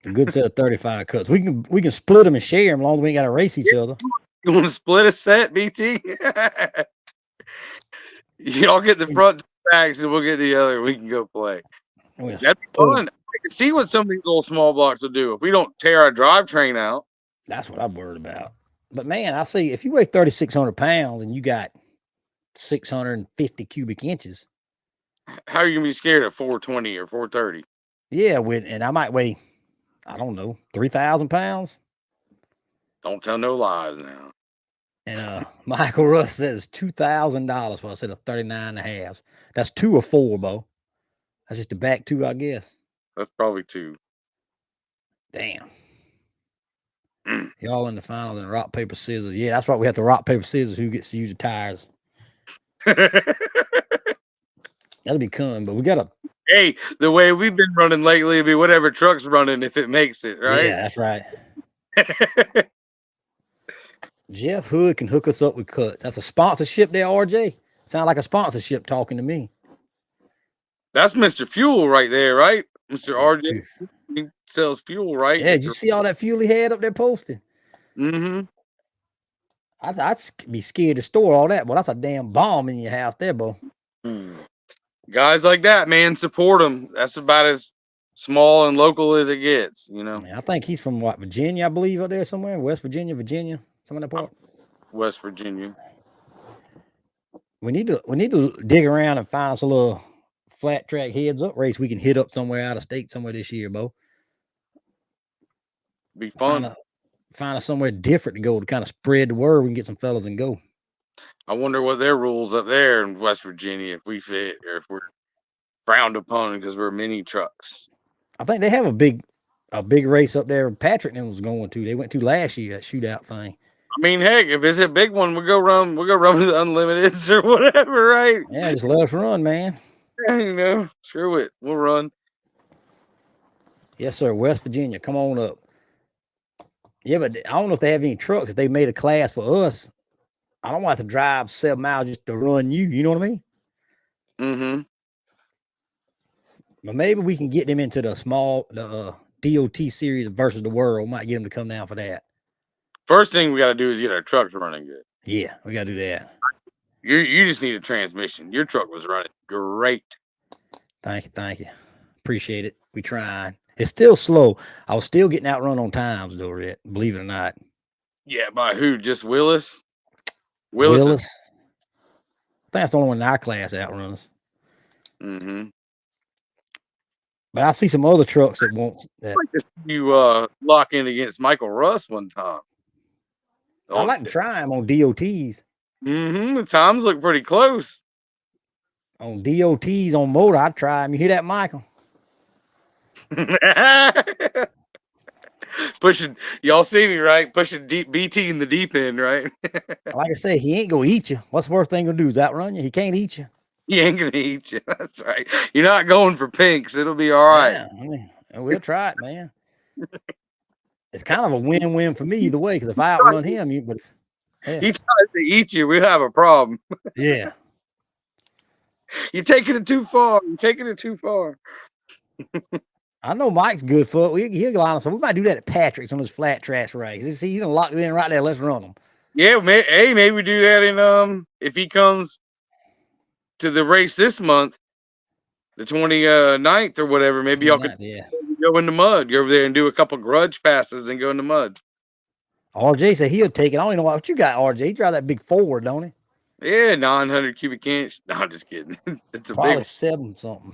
A good set of 35 cuts. We can split them and share them as long as we ain't got to race each other. You want to split a set, BT? Y'all get the front backs and we'll get the other. We can go play. That'd be fun. I can see what some of these little small blocks will do if we don't tear our drivetrain out. That's what I'm worried about. But man, I see if you weigh 3,600 pounds and you got 650 cubic inches. How are you gonna be scared at 420 or 430? Yeah, and I might weigh, I don't know, 3,000 pounds. Don't tell no lies now. And Michael Russ says $2,000 for a set of 39 and a half. That's 2 or 4, Bo. That's just the back 2, I guess. That's probably 2. Damn. Y'all in the finals and rock, paper, scissors. Yeah, that's why we have to rock, paper, scissors. Who gets to use the tires? That'll be coming, but we got to. Hey, the way we've been running lately, it'll be whatever truck's running if it makes it, right? Yeah, that's right. Jeff Hood can hook us up with cuts. That's a sponsorship there, RJ. Sound like a sponsorship talking to me. That's Mr. Fuel right there, right? Mr. RJ. He sells fuel, right? Yeah, did you see all that fuel he had up there posted? Mm-hmm. I'd be scared to store all that, but that's a damn bomb in your house there, Bo. Guys like that, man, support them. That's about as small and local as it gets, you know. I think he's from what, Virginia, I believe, up there somewhere, West Virginia, some of that part. West Virginia. We need to dig around and find us a little flat track heads up race we can hit up somewhere out of state somewhere this year, Bo. Be fun. Find us somewhere different to go to kind of spread the word. We can get some fellas and go. I wonder what their rules up there in West Virginia, if we fit or if we're frowned upon because we're mini trucks. I think they have a big race up there. Patrick and them was going to. They went to last year, that shootout thing. I mean, heck, if it's a big one, we'll go run with the Unlimiteds or whatever, right? Yeah, just let us run, man. You know, screw it. We'll run. Yes, sir. West Virginia, come on up. Yeah, but I don't know if they have any trucks. If they made a class for us, I don't want to drive 7 miles just to run you. You know what I mean? Mm-hmm. But maybe we can get them into the DOT series versus the world. Might get them to come down for that. First thing we got to do is get our trucks running good. Yeah, we got to do that. You just need a transmission. Your truck was running great. Thank you. Appreciate it. We trying. It's still slow. I was still getting outrun on times, though, Rhett, believe it or not. Yeah, by who? Just Willis? Willis. I think that's the only one in our class outruns. Mm-hmm. But I see some other trucks that won't. I'd like to see you lock in against Michael Russ one time. I'd like to try him on DOTs. Mm-hmm. The times look pretty close. On DOTs on motor, I'd try him. You hear that, Michael? Pushing, y'all see me, right? Pushing BT in the deep end, right? Like I say, he ain't gonna eat you. What's the worst thing gonna do? Is outrun you? He can't eat you. He ain't gonna eat you. That's right. You're not going for pinks. It'll be all right. Yeah, I mean, we'll try it, man. It's kind of a win-win for me either way. Because if I outrun him, he tries to eat you, we'll have a problem. Yeah. You're taking it too far. I know Mike's good for it. He'll line us up. We might do that at Patrick's on his flat trash race. See, he's gonna lock it in right there. Let's run them. Yeah, maybe we do that in if he comes to the race this month, the 29th or whatever. Maybe y'all could go in the mud. Go over there and do a couple grudge passes and go in the mud. RJ said he'll take it. I don't even know what you got, RJ. He drive that big Ford, don't he? Yeah, 900 cubic inch. No, I'm just kidding. It's a probably big 7 something.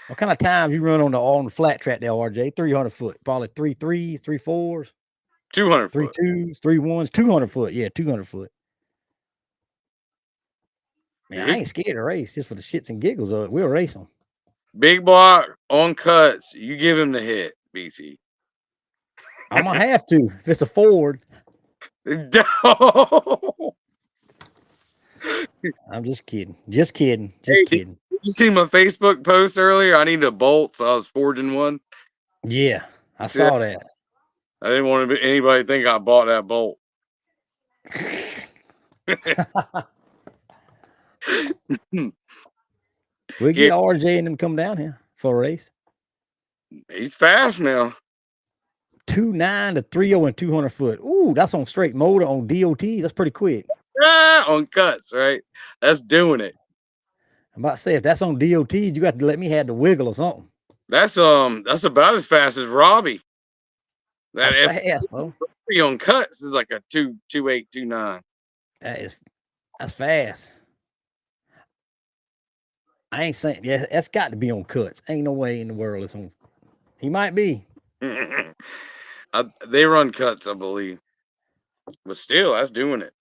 What kind of times you run on the flat track there, RJ? 300 foot. Probably 3 3s, 3 4s. 200 3 foot. 2s, 3 1s, 200 foot. Yeah, 200 foot. Man, I ain't scared to race just for the shits and giggles of it. We'll race them. Big block on cuts. You give him the hit, BT. I'm gonna have to if it's a Ford. I'm just kidding. Just kidding. Did you see my Facebook post earlier? I need a bolt, so I was forging one. Yeah, I saw that. I didn't want anybody to think I bought that bolt. We'll get RJ and them come down here for a race. He's fast now. 2.9 to 3.0 and 200 foot. Ooh, that's on straight motor on DOT. That's pretty quick. On cuts, right? That's doing it. I'm about to say, if that's on DOT, you got to let me have the wiggle or something. That's about as fast as Robbie. That's fast, bro. On cuts is like a 2.8, 2.9. That's fast. I ain't saying, yeah, that's got to be on cuts. Ain't no way in the world it's on. He might be. They run cuts, I believe, but still, that's doing it.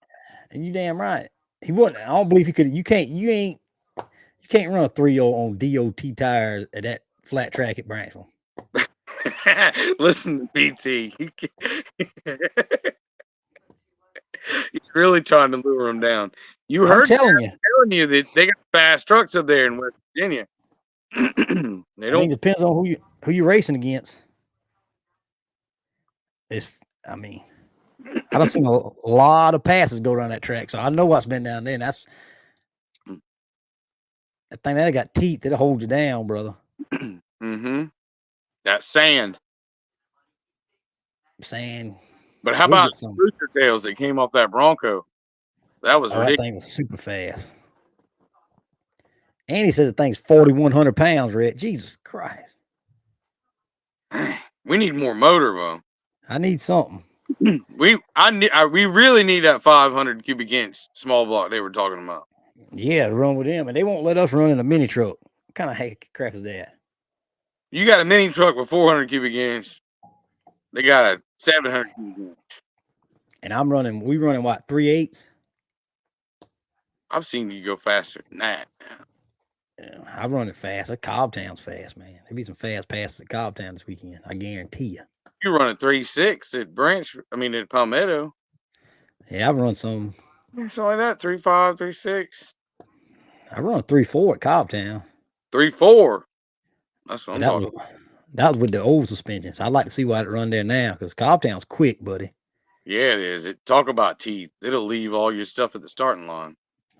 And you damn right. He wouldn't. I don't believe he could. You can't run a 3.0 on DOT tires at that flat track at Branchville. Listen to BT. He's really trying to lure him down. I'm telling you that they got fast trucks up there in West Virginia. It depends on who you're racing against. I done seen a lot of passes go down that track, so I know what's been down there. And that thing that got teeth that'll hold you down, brother. Mm-hmm. That sand. But how about Rooster Tails that came off that Bronco? That was ridiculous. That thing was super fast. And he said the thing's 4,100 pounds, Red. Jesus Christ. We need more motor, bro. I need something. We really need that 500 cubic inch small block they were talking about. Yeah, to run with them, and they won't let us run in a mini truck. What kind of crap is that? You got a mini truck with 400 cubic inch. They got a 700 cubic inch. And we running what, 3/8? I've seen you go faster than that. Yeah, I run it fast. That Cobbtown's fast, man. There'll be some fast passes at Cobbtown this weekend. I guarantee you. You're running 3.6 at Palmetto. Yeah, I've run some. It's like that, 3.5, 3.6. I run a 3.4 at Cobbtown. 3.4. That's what I'm talking about. That was with the old suspensions. I'd like to see why it run there now, because Cobbtown's quick, buddy. Yeah, it is. Talk about teeth. It'll leave all your stuff at the starting line.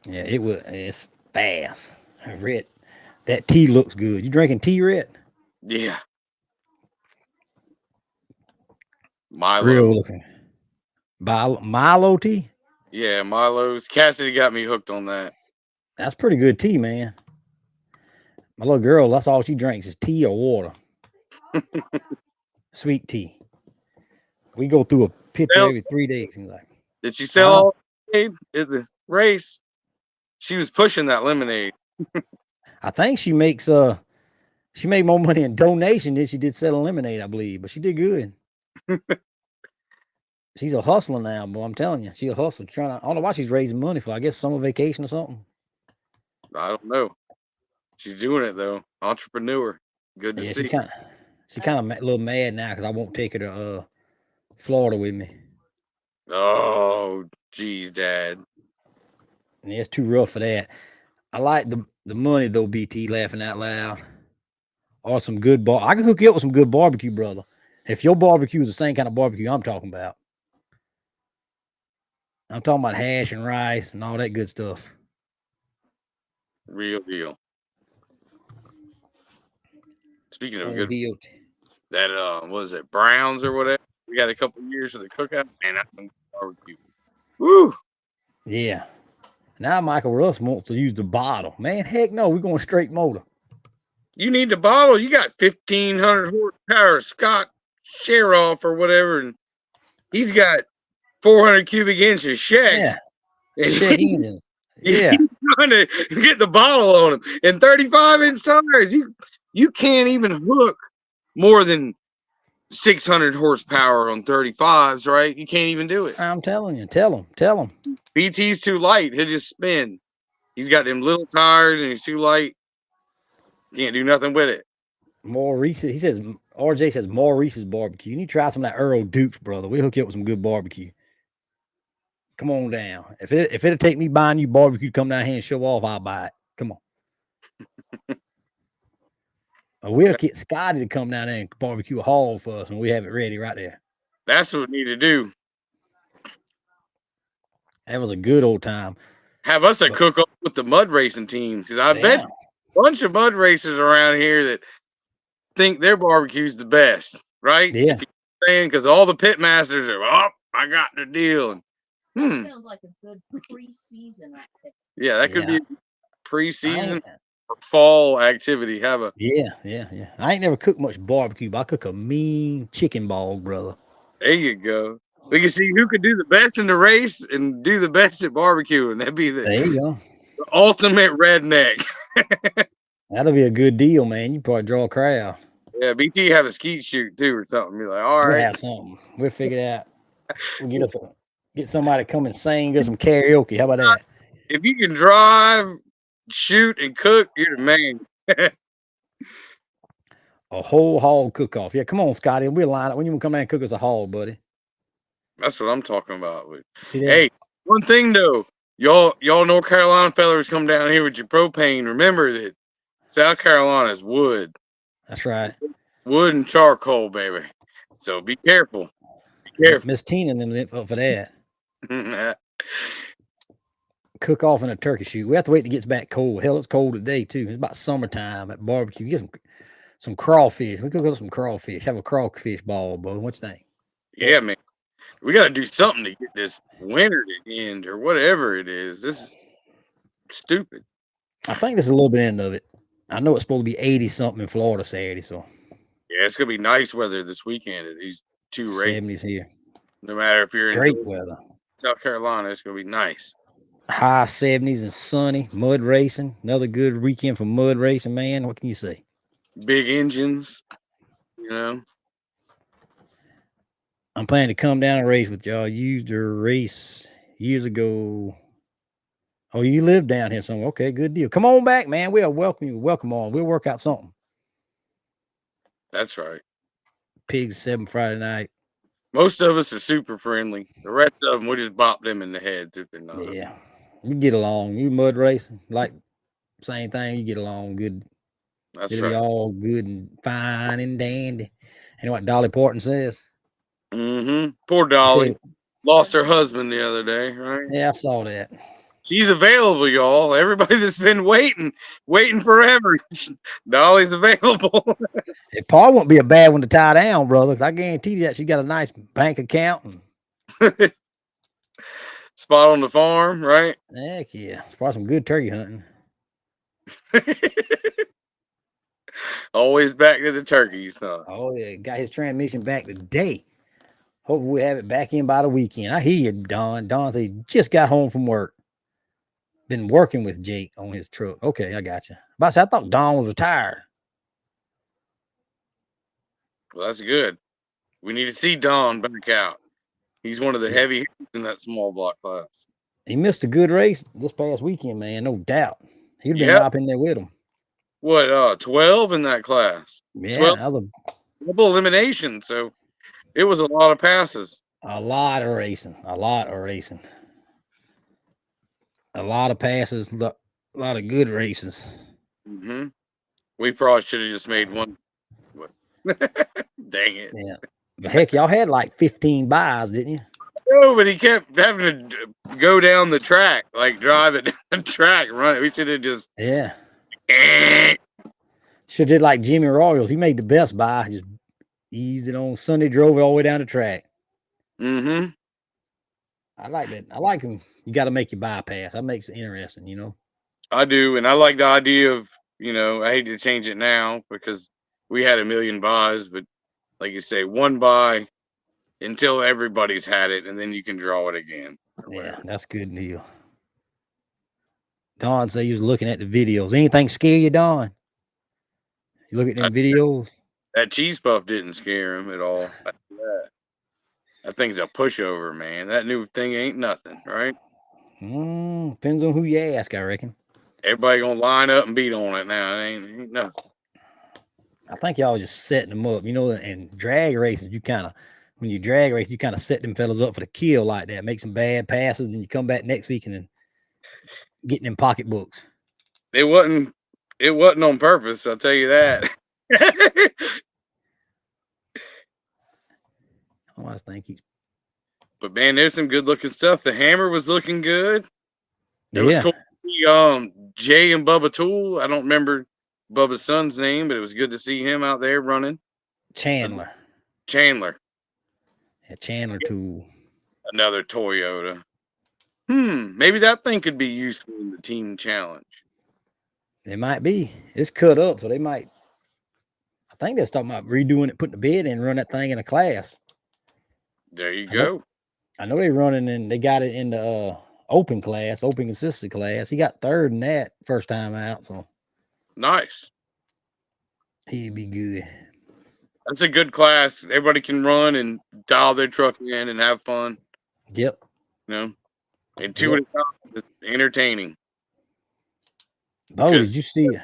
Yeah, it's fast. Red, that tea looks good. You drinking tea, Red? Yeah. Milo. Real looking. Milo tea? Yeah, Milo's. Cassidy got me hooked on that. That's pretty good tea, man. My little girl, that's all she drinks is tea or water. Sweet tea. We go through a pitcher every 3 days. Did she sell all at the race? She was pushing that lemonade. I think she made more money in donation than she did selling lemonade, I believe, but she did good. She's a hustler now, boy. I'm telling you, she's a hustler. I don't know why she's raising money for. I guess summer vacation or something. I don't know. She's doing it though. Entrepreneur. Good to see. She kind of a little mad now because I won't take her to Florida with me. Oh, geez, Dad. Yeah, it's too rough for that. I like the money though, BT, laughing out loud. Or some good I can hook you up with some good barbecue, brother. If your barbecue is the same kind of barbecue I'm talking about. I'm talking about hash and rice and all that good stuff. Real deal. Speaking of good, DOT. That what is it, Browns or whatever? We got a couple of years for the cookout. Man, that's some barbecue. Woo! Yeah. Now Michael Russ wants to use the bottle. Man, heck no, we're going straight motor. You need the bottle. You got 1,500 horsepower Scott Sheroff or whatever, and he's got 400 cubic inches Sheck. Yeah. Sheck engines. Yeah. He's trying to get the bottle on him. And 35-inch tires, you can't even hook more than 600 horsepower on 35s, right? You can't even do it. I'm telling you. Tell him. BT's too light. He'll just spin. He's got them little tires and he's too light. Can't do nothing with it. Maurice's, he says, RJ says Maurice's barbecue. You need to try some of that Earl Dukes, brother. We'll hook you up with some good barbecue. Come on down. If it'll take me buying you barbecue to come down here and show off, I'll buy it. Come on. We'll get Scotty to come down there and barbecue a hog for us, and we have it ready right there. That's what we need to do. That was a good old time. Have us a cook up with the mud racing teams, because I bet a bunch of mud racers around here that think their barbecue's the best, right? Yeah. If you saying? Because all the pit masters are, oh, I got the deal. And, That sounds like a good preseason activity. yeah, that could Yeah. be preseason I- or fall activity. Have a Yeah. I ain't never cooked much barbecue, but I cook a mean chicken ball, brother. there you go. We can see who could do the best in the race and do the best at barbecue, and that'd be There you go. the ultimate redneck. That'll be a good deal, man. You probably draw a crowd. Yeah, BT have a skeet shoot too or something. Be like, all We'll right, have something. We'll figure it out. We'll get somebody to come and sing, get some karaoke. How about that? if you can drive, shoot, and cook, you're the man. A whole hog cook-off. Yeah, come on, Scotty. We'll line up. When you want to come out and cook us a hog, buddy? That's what I'm talking about. See that? Hey, one thing though, y'all North Carolina fellers come down here with your propane. Remember that South Carolina is wood, That's right. wood and charcoal, baby. So be careful. Be careful. Miss Tina and them up for that. Cook off in a turkey shoot. We have to wait till it gets back cold. Hell, it's cold today too. It's about summertime at barbecue. Get some crawfish. We cook up some crawfish. Have a crawfish ball, bro. What you think? Yeah, man. We got to do something to get this winter to end or whatever it is. This is stupid. I think this is a little bit end of it. I know it's supposed to be 80 something in Florida Saturday, so Yeah, it's gonna be nice weather this weekend at these two races. 70s here. No matter if you're in Great Georgia, weather. South Carolina, it's gonna be nice. High 70s and sunny. Mud racing. Another good weekend for mud racing, man. What can you say? Big engines, you know. I'm planning to come down and race with y'all. Used a race years ago. Oh, you live down here somewhere. Okay, good deal. Come on back, man. We'll welcome you. Welcome on. We'll work out something. That's right. Pigs 7 Friday night. Most of us are super friendly. The rest of them, we just bop them in the heads if they're not. Yeah. You get along. You mud racing. Like same thing. You get along good. That's It'll be right. all good and fine and dandy. And what Dolly Parton says. Mm-hmm. Poor She Dolly said, lost her husband the other day, right? yeah, I saw that. She's available, y'all. Everybody that's been waiting forever. Dolly's available. It probably won't be a bad one to tie down, brother. 'Cause I guarantee you that she got a nice bank account. And Spot on the farm, right? heck yeah. It's probably some good turkey hunting. Always back to the turkeys, huh? Oh, yeah. Got his transmission back today. Hopefully we have it back in by the weekend. I hear you, Don. Don said he just got home from work. Been working with Jake on his truck. Okay, I got you. But I said, I thought Don was retired. Well, that's good. We need to see Don back out. He's one of the heavy hitters in that small block class. He missed a good race this past weekend, man. No doubt. He'd been Yep. right up in there with him. What, 12 in that class? Yeah, 12 that was double elimination. So it was a lot of passes. a lot of racing. A lot of racing. A lot of passes. A lot of good races. Mm-hmm. We probably should have just made one. Dang it. Yeah. But heck, y'all had like 15 buys, didn't you? No, but he kept having to go down the track, like drive it down the track, run it. We should have just Yeah. Should did like Jimmy Royals. He made the best buy. Just eased it on Sunday, drove it all the way down the track. Mm-hmm. I like that. I like him. You got to make your bypass. That makes it interesting, you know. I do, and I like the idea of, I hate to change it now because we had a million buys, but like you say, one buy until everybody's had it, and then you can draw it again. Yeah, that's good deal. Don said he was looking at the videos. Anything scare you, Don? You look at them videos? That cheese puff didn't scare him at all. That thing's a pushover, man. That new thing ain't nothing, right? Depends on who you ask, I reckon. Everybody gonna line up and beat on it now. It ain't nothing. I think y'all just setting them up, and drag races, when you drag race, you kind of set them fellas up for the kill like that, make some bad passes, and you come back next week and then getting them pocketbooks. It wasn't on purpose, I'll tell you that. I think he's. But man, there's some good looking stuff. The hammer was looking good. It was Yeah. cool. to see, Jay and Bubba Tool. I don't remember Bubba's son's name, but it was good to see him out there running. Chandler. Chandler. A Chandler tool. Another Toyota. Maybe that thing could be useful in the team challenge. It might be. It's cut up, so they might. I think they're talking about redoing it, putting the bed in, run that thing in a class. There you I know- go. I know they're running and they got it in the open class, open consistent class. He got third in that first time out, so Nice. he'd be good. That's a good class. Everybody can run and dial their truck in and have fun. Yep. You know, and two at a time is entertaining. Oh, Because- did you see it?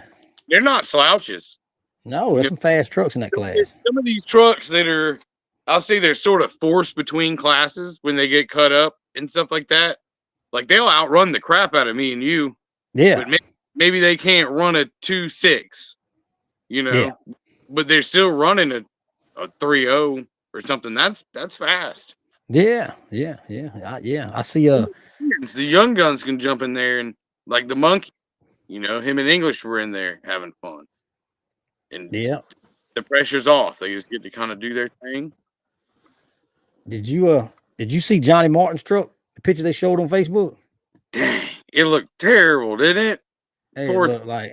They're not slouches. No, there's some fast trucks in that class. Some of these trucks that are, I'll say they're sort of forced between classes when they get cut up and stuff like that. Like they'll outrun the crap out of me and you, Yeah. but maybe they can't run a 2.6, you know, Yeah. but they're still running a 3.0 or something. That's fast. Yeah. I see The young guns can jump in there and like the monkey, you know, him and English were in there having fun. And yeah. the pressure's off. They just get to kind of do their thing. Did you see Johnny Martin's truck? The picture they showed on Facebook? Dang, it looked terrible, didn't it? Hey, Poor- it looked like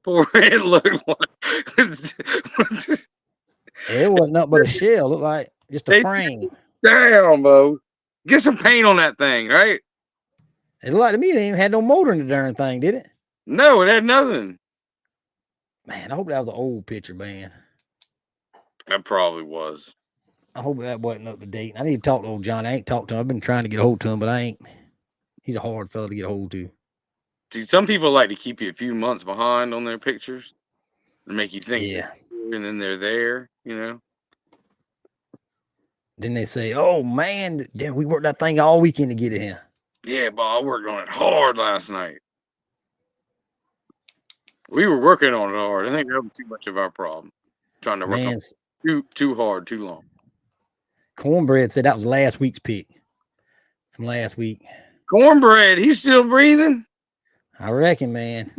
Poor, it looked like it wasn't nothing but a shell. Looked like just a They- frame. damn, Bo. Get some paint on that thing, right? It looked like to me it ain't even had no motor in the darn thing, did it? No, it had nothing. Man, I hope that was an old picture, man. That probably was. I hope that wasn't up to date. I need to talk to old Johnny. I ain't talked to him. I've been trying to get a hold to him, but I ain't. He's a hard fella to get a hold to. See, some people like to keep you a few months behind on their pictures and make you think, Yeah. they're here and then they're there, you know? Then they say, "Oh man, damn, we worked that thing all weekend to get it here." Yeah, but I worked on it hard last night. We were working on it hard. I think that was too much of our problem. Trying to work on Man, it too hard, too long. Cornbread said that was last week's pick from last week. Cornbread, he's still breathing. I reckon, man.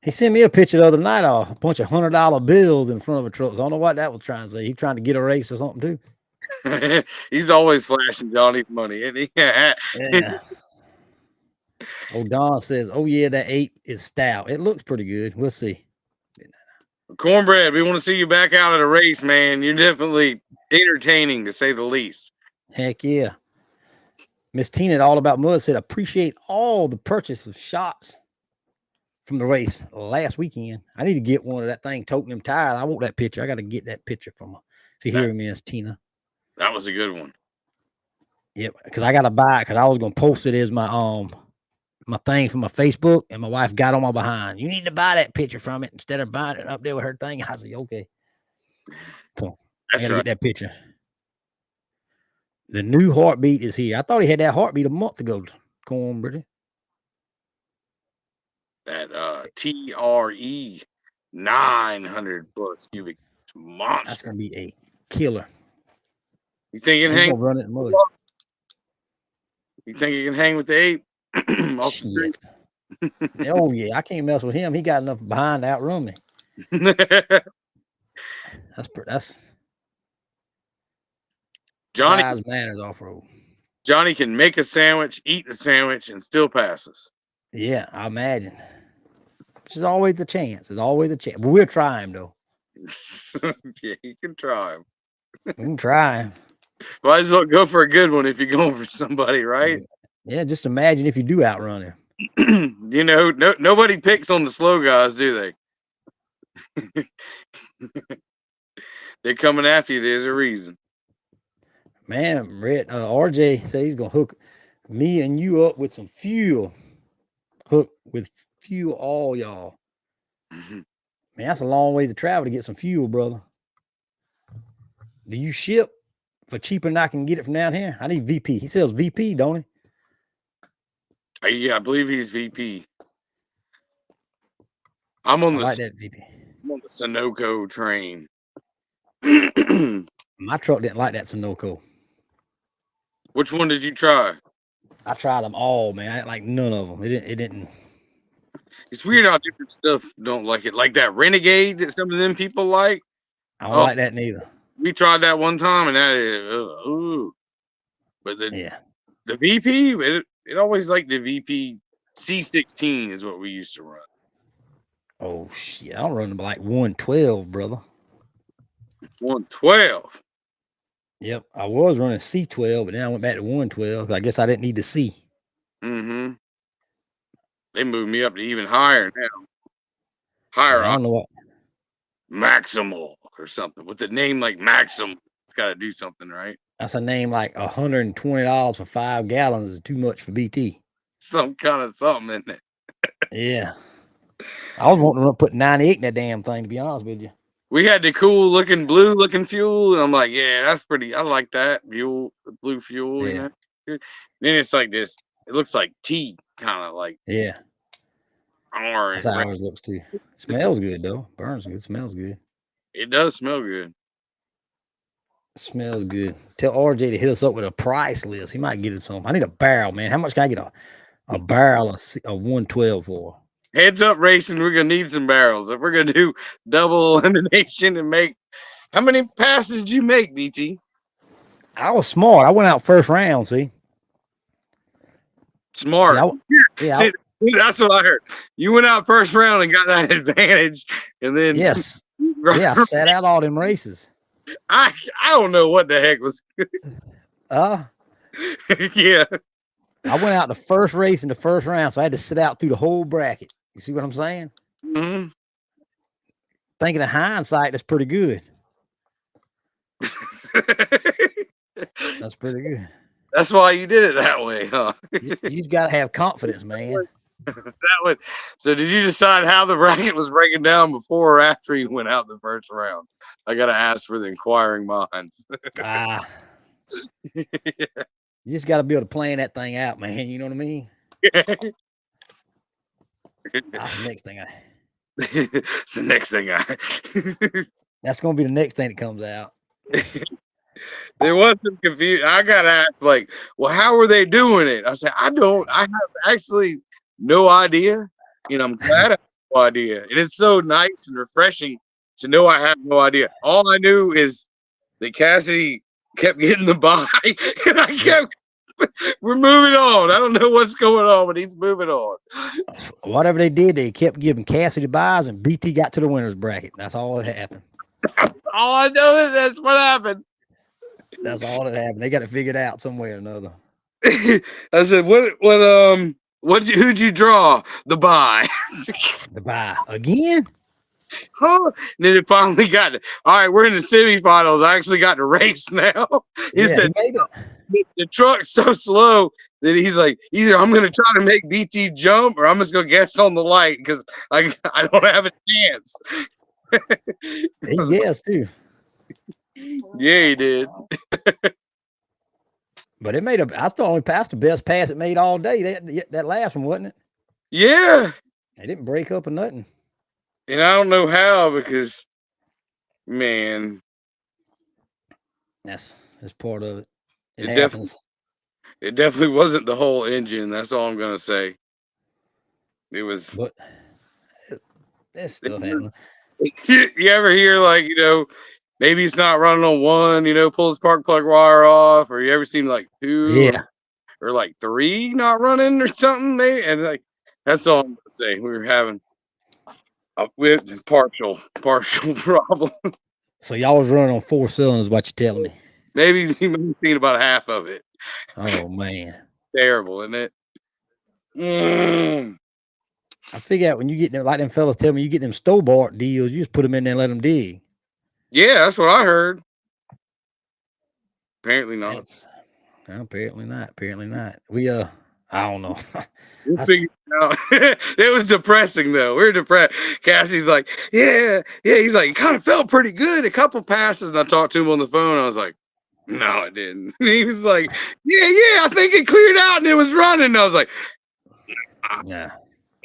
He sent me a picture the other night of a bunch of $100 bills in front of a truck. So I don't know what that was trying to say. He trying to get a race or something too. He's always flashing Johnny's money, isn't he? Yeah. O'Donnell says, "Oh yeah, that 8 is stout. It looks pretty good. We'll see." Cornbread, we want to see you back out at a race, man. You're definitely entertaining, to say the least. Heck yeah. Miss Tina at All About Mud said, "Appreciate all the purchase of shots from the race last weekend. I need to get one of that thing toting them tires. I want that picture. I got to get that picture from her. If you hear me, Miss Tina." That was a good one. Yep, because I got to buy it because I was going to post it as my thing for my Facebook, and my wife got on my behind. "You need to buy that picture from it instead of buying it up there with her thing." I said, "Okay." So I That's got to right. get that picture. The new heartbeat is here. I thought he had that heartbeat a month ago, Cornbread. That TRE 900 plus cubic That's monster. going to be a killer. You think it He's can hang? going to run it in the mud. You think it can hang with the 8? Off the street? Shit. Oh yeah, I can't mess with him. He got enough behind to outrun me. That's Johnny size matters off road. Johnny can make a sandwich, eat the sandwich, and still passes. Yeah, I imagine. Which is always a chance. There's always a chance. But we'll try him though. Yeah, you can try him. We can try him. Might as well go for a good one if you're going for somebody, right? Yeah, just imagine if you do outrun him. You know, nobody picks on the slow guys, do they? They're coming after you. There's a reason. Man, RJ says he's gonna hook me and you up with some fuel. Hook with fuel, all y'all. Man, that's a long way to travel to get some fuel, brother. Do you ship for cheaper than I can get it from down here? I need VP. He sells VP, don't he? Yeah, I believe he's VP. I'm on I the like that VP. I'm on the Sunoco train. My truck didn't like that Sunoco. Which one did you try? I tried them all, man. I didn't like none of them. It didn't. It's weird how different stuff don't like it. Like that Renegade that some of them people like. I don't Oh. like that neither. We tried that one time, and that is ooh. But Yeah. the VP, it always like the VP C16 is what we used to run. Oh shit! I don't run like 112, brother. 112. Yep, I was running C12, but then I went back to 112. I guess I didn't need the C. Mm-hmm. They moved me up to even higher now. I Higher don't know what. Maximal or something with the name like Maxim. It's got to do something, right? That's a name like $120 for 5 gallons is too much for BT. Some kind of something in it. Yeah. I was wanting to put 98 in that damn thing, to be honest with you. We had the cool looking blue looking fuel, and I'm like, yeah, that's pretty. I like that fuel, the blue fuel. Yeah. Then it's like this. It looks like tea, kind of like Yeah. orange. That's how ours looks too. Smells good though. Burns good. Smells good. It does smell good. Smells good. Tell RJ to hit us up with a price list. He might get it some. I need a barrel, man. How much can I get a barrel of 112 for? Heads up racing, we're gonna need some barrels. If we're gonna do double elimination and make how many passes did you make, BT? I was smart. I went out first round, see? Smart. See, That's what I heard. You went out first round and got that advantage, and then yes. Yeah, I sat out all them races. I don't know what the heck was. Yeah. I went out the first race in the first round, so I had to sit out through the whole bracket. You see what I'm saying? Mm-hmm. Thinking of hindsight, that's pretty good. That's pretty good. That's why you did it that way, huh? You just got to have confidence, man. So did you decide how the bracket was breaking down before or after you went out the first round? I got to ask for the inquiring minds. You just got to be able to plan that thing out, man. You know what I mean? That's the next thing It's the next thing That's going to be the next thing that comes out. There was some confusion. I got asked, like, well, how are they doing it? I said, I have actually no idea. I'm glad I have no idea. And it's so nice and refreshing to know I have no idea. All I knew is that Cassidy kept getting the bye, and I kept, we're moving on. I don't know what's going on, but he's moving on. Whatever they did, they kept giving Cassidy buys, and BT got to the winner's bracket. That's all that happened. That's all I know. That's what happened. That's all that happened. They got it figured out some way or another. I said, who'd you draw? The bye. The bye again? Huh? And then it finally got it. All right, we're in the semifinals. I actually got to race now. He said the truck's so slow that he's like, either I'm gonna try to make BT jump or I'm just gonna guess on the light because I don't have a chance. He guessed too. Yeah, he did. But it made I still only passed the best pass it made all day. That last one, wasn't it? Yeah. It didn't break up or nothing. And I don't know how because, man, that's part of it. It happens. happens. It definitely wasn't the whole engine. That's all I'm gonna say. It was. But that stuff happened. You ever hear like maybe it's not running on one, pull the spark plug wire off, or you ever seen like two or like three not running or something? Maybe, and like that's all I'm gonna say. We were having a partial problem. So y'all was running on 4 cylinders, what you telling me? Maybe you might have seen about half of it. Oh man. Terrible, isn't it? I figure out when you get them, like them fellas tell me, you get them Stobart deals, you just put them in there and let them dig. Yeah, that's what I heard. Apparently not. Apparently not. We I don't know. We'll figure it out. It was depressing though. We were depressed. Cassie's like, yeah. He's like, it kind of felt pretty good. A couple passes, and I talked to him on the phone. I was like, no, it didn't. He was like, yeah, I think it cleared out and it was running. And I was like, yeah.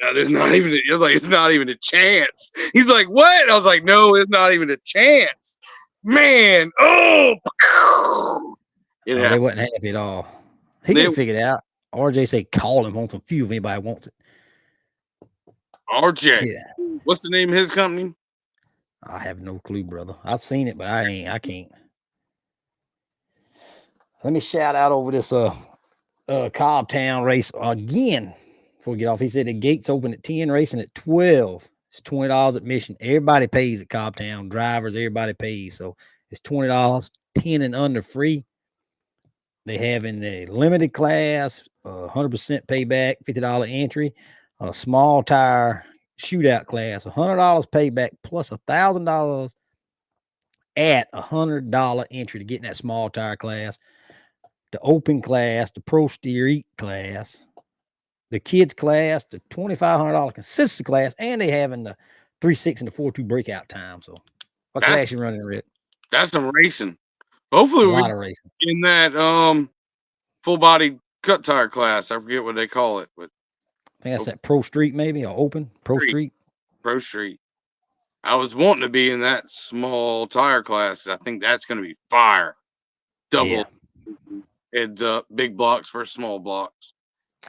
No, there's not even. It's like it's not even a chance. He's like, what? I was like, no, it's not even a chance, man. Oh, they wasn't happy at all. He didn't figure it out. RJ say call him on some fuel if anybody wants it. RJ, yeah. What's the name of his company? I have no clue, brother. I've seen it, but I can't. Let me shout out over this Cobbtown race again before we get off. He said the gates open at 10, racing at 12. It's $20 admission. Everybody pays at Cobbtown. Drivers, everybody pays. So it's $20, 10 and under free. They have in a limited class, 100% payback, $50 entry, a small tire shootout class, $100 payback plus $1,000 at $100 entry to get in that small tire class, the open class, the pro steer eat class, the kids class, the $2,500 consistency class, and they having the 3.6 and the 4.2 breakout time. So what class you running, Rick? That's some racing. It's Hopefully a we lot of racing. in that full body cut tire class. I forget what they call it, but I think that's that pro street, maybe, or open pro street. Pro Street. I was wanting to be in that small tire class. I think that's going to be fire. Double heads up, big blocks versus small blocks.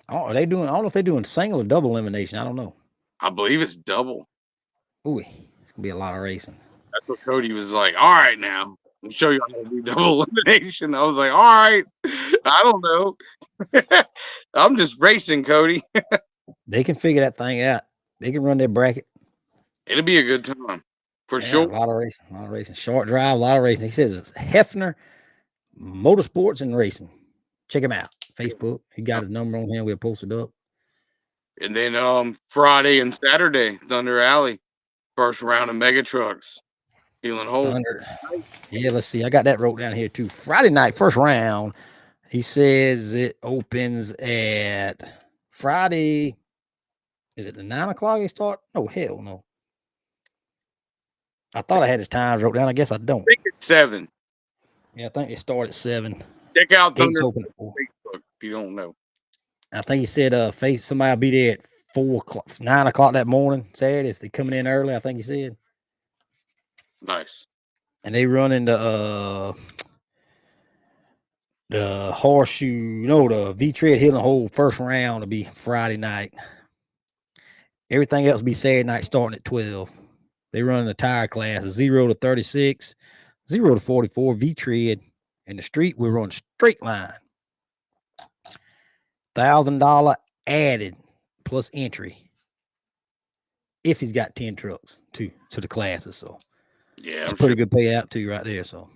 Oh, are they doing? I don't know if they're doing single or double elimination. I don't know. I believe it's double. Ooh, it's gonna be a lot of racing. That's what Cody was like. All right, now I'll show you how to do double elimination. I was like, all right, I don't know. I'm just racing, Cody. They can figure that thing out. They can run their bracket. It'll be a good time for Yeah, sure. A lot of racing. Short drive, a lot of racing. He says it's Hefner Motorsports and Racing. Check him out. Facebook. He got his number on him. We'll post it up. And then Friday and Saturday, Thunder Alley, first round of mega trucks. Healing Hole. Thunder. Yeah, let's see. I got that wrote down here too. Friday night, first round. He says it opens at Friday. Is it the 9 o'clock they start? No, hell no. I thought I had his times wrote down. I guess I don't. I think it's 7. Yeah, I think it started at 7. Check out Gates Thunder open at 4. Facebook if you don't know. I think he said somebody will be there at 4 o'clock, 9 o'clock that morning, Saturday, if they're coming in early, I think he said. Nice. And they running the horseshoe, the V-tread Healing Hole first round will be Friday night. Everything else will be Saturday night starting at 12. They run the tire class 0 to 36, 0 to 44, V-tread. In the street, we run straight line. $1,000 added plus entry if he's got 10 trucks to the classes. So yeah, it's a pretty good payout too right there. So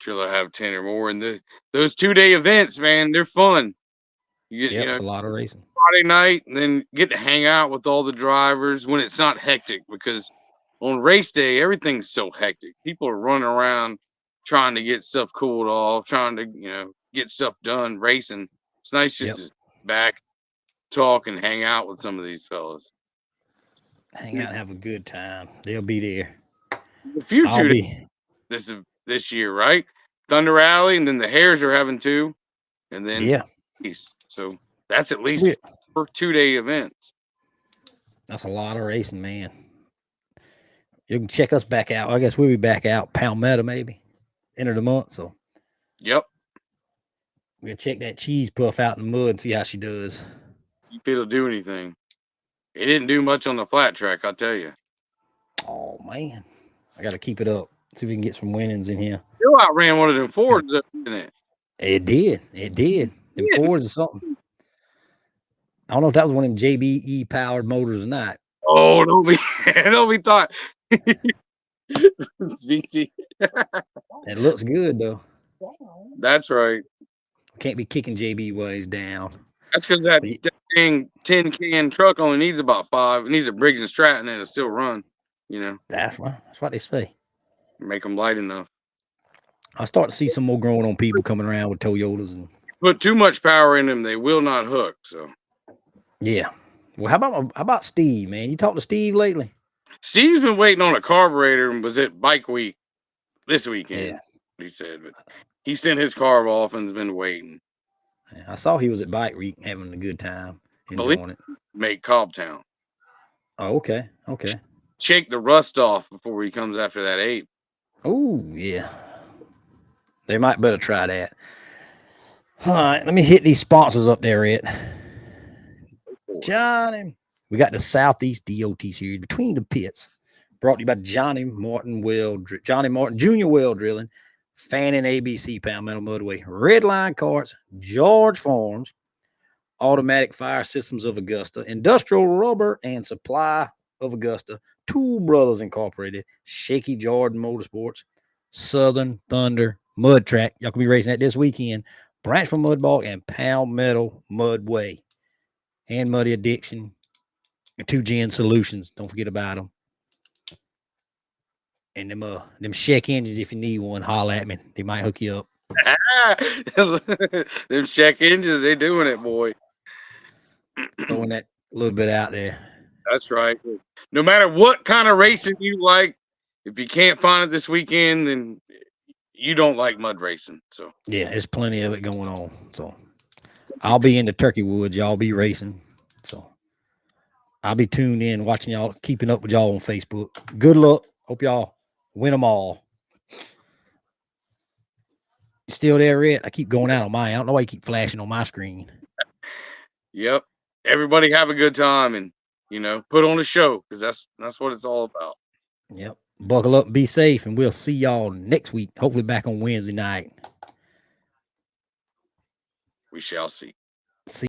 sure they'll have 10 or more. And those 2-day events, man, they're fun. You get, it's a lot of racing. Friday night, and then get to hang out with all the drivers when it's not hectic, because on race day, everything's so hectic. People are running around trying to get stuff cooled off, trying to, get stuff done, racing. It's nice just to sit back, talk, and hang out with some of these fellas. Hang out and have a good time. They'll be there. The future this year, right? Thunder Alley, and then the Hares are having 2, and then so that's at least 4 2-day events. That's a lot of racing, man. You can check us back out. I guess we'll be back out Palmetto maybe end of the month. So yep, we'll check that cheese puff out in the mud and see how she does. See if it'll do anything. It didn't do much on the flat track, I'll tell you. Oh man, I got to keep it up. See if we can get some winnings in here. Still outran one of them Fords, didn't it? It did. Them Fords or something. I don't know if that was one of them JBE powered motors or not. Oh, don't be thought. It's VT. It looks good though. That's right. Can't be kicking JB ways down. That's because that dang 10-can truck only needs about 5. It needs a Briggs and Stratton, and it'll still run. That's what they say. Make them light enough. I start to see some more growing on people coming around with Toyotas and put too much power in them, they will not hook. So yeah. Well, how about Steve, man? You talked to Steve lately? Steve's been waiting on a carburetor and was at Bike Week this weekend. Yeah. He said, but he sent his carb off and's been waiting. Yeah, I saw he was at Bike Week having a good time, enjoying it. Make Cobbtown. Oh, okay. Shake the rust off before he comes after that 8. Oh, yeah. They might better try that. All right, let me hit these sponsors up there, Ed. Johnny. We got the Southeast DOT Series Between the Pits. brought to you by Johnny Martin Junior Well Drilling, Fannin ABC Palmetto Mudway, Redline Carts, George Farms, Automatic Fire Systems of Augusta, Industrial Rubber and Supply of Augusta, Tool Brothers Incorporated, Shaky Jordan Motorsports, Southern Thunder Mud Track. Y'all can be racing that this weekend. Branchville Mud Bog and Palmetto Mudway, and Muddy Addiction, and 2Gen Solutions. Don't forget about them. And them check engines, if you need one, holler at me. They might hook you up. Them check engines, they doing it, boy. Throwing that little bit out there. That's right. No matter what kind of racing you like, if you can't find it this weekend, then you don't like mud racing. So Yeah, there's plenty of it going on. So I'll be in the Turkey Woods. Y'all be racing. So I'll be tuned in, watching y'all, keeping up with y'all on Facebook. Good luck. Hope y'all win them all. You still there, Red? I keep going out on mine. I don't know why you keep flashing on my screen. Yep. Everybody have a good time and put on a show, because that's what it's all about. Yep. Buckle up and be safe, and we'll see y'all next week. Hopefully back on Wednesday night. We shall see.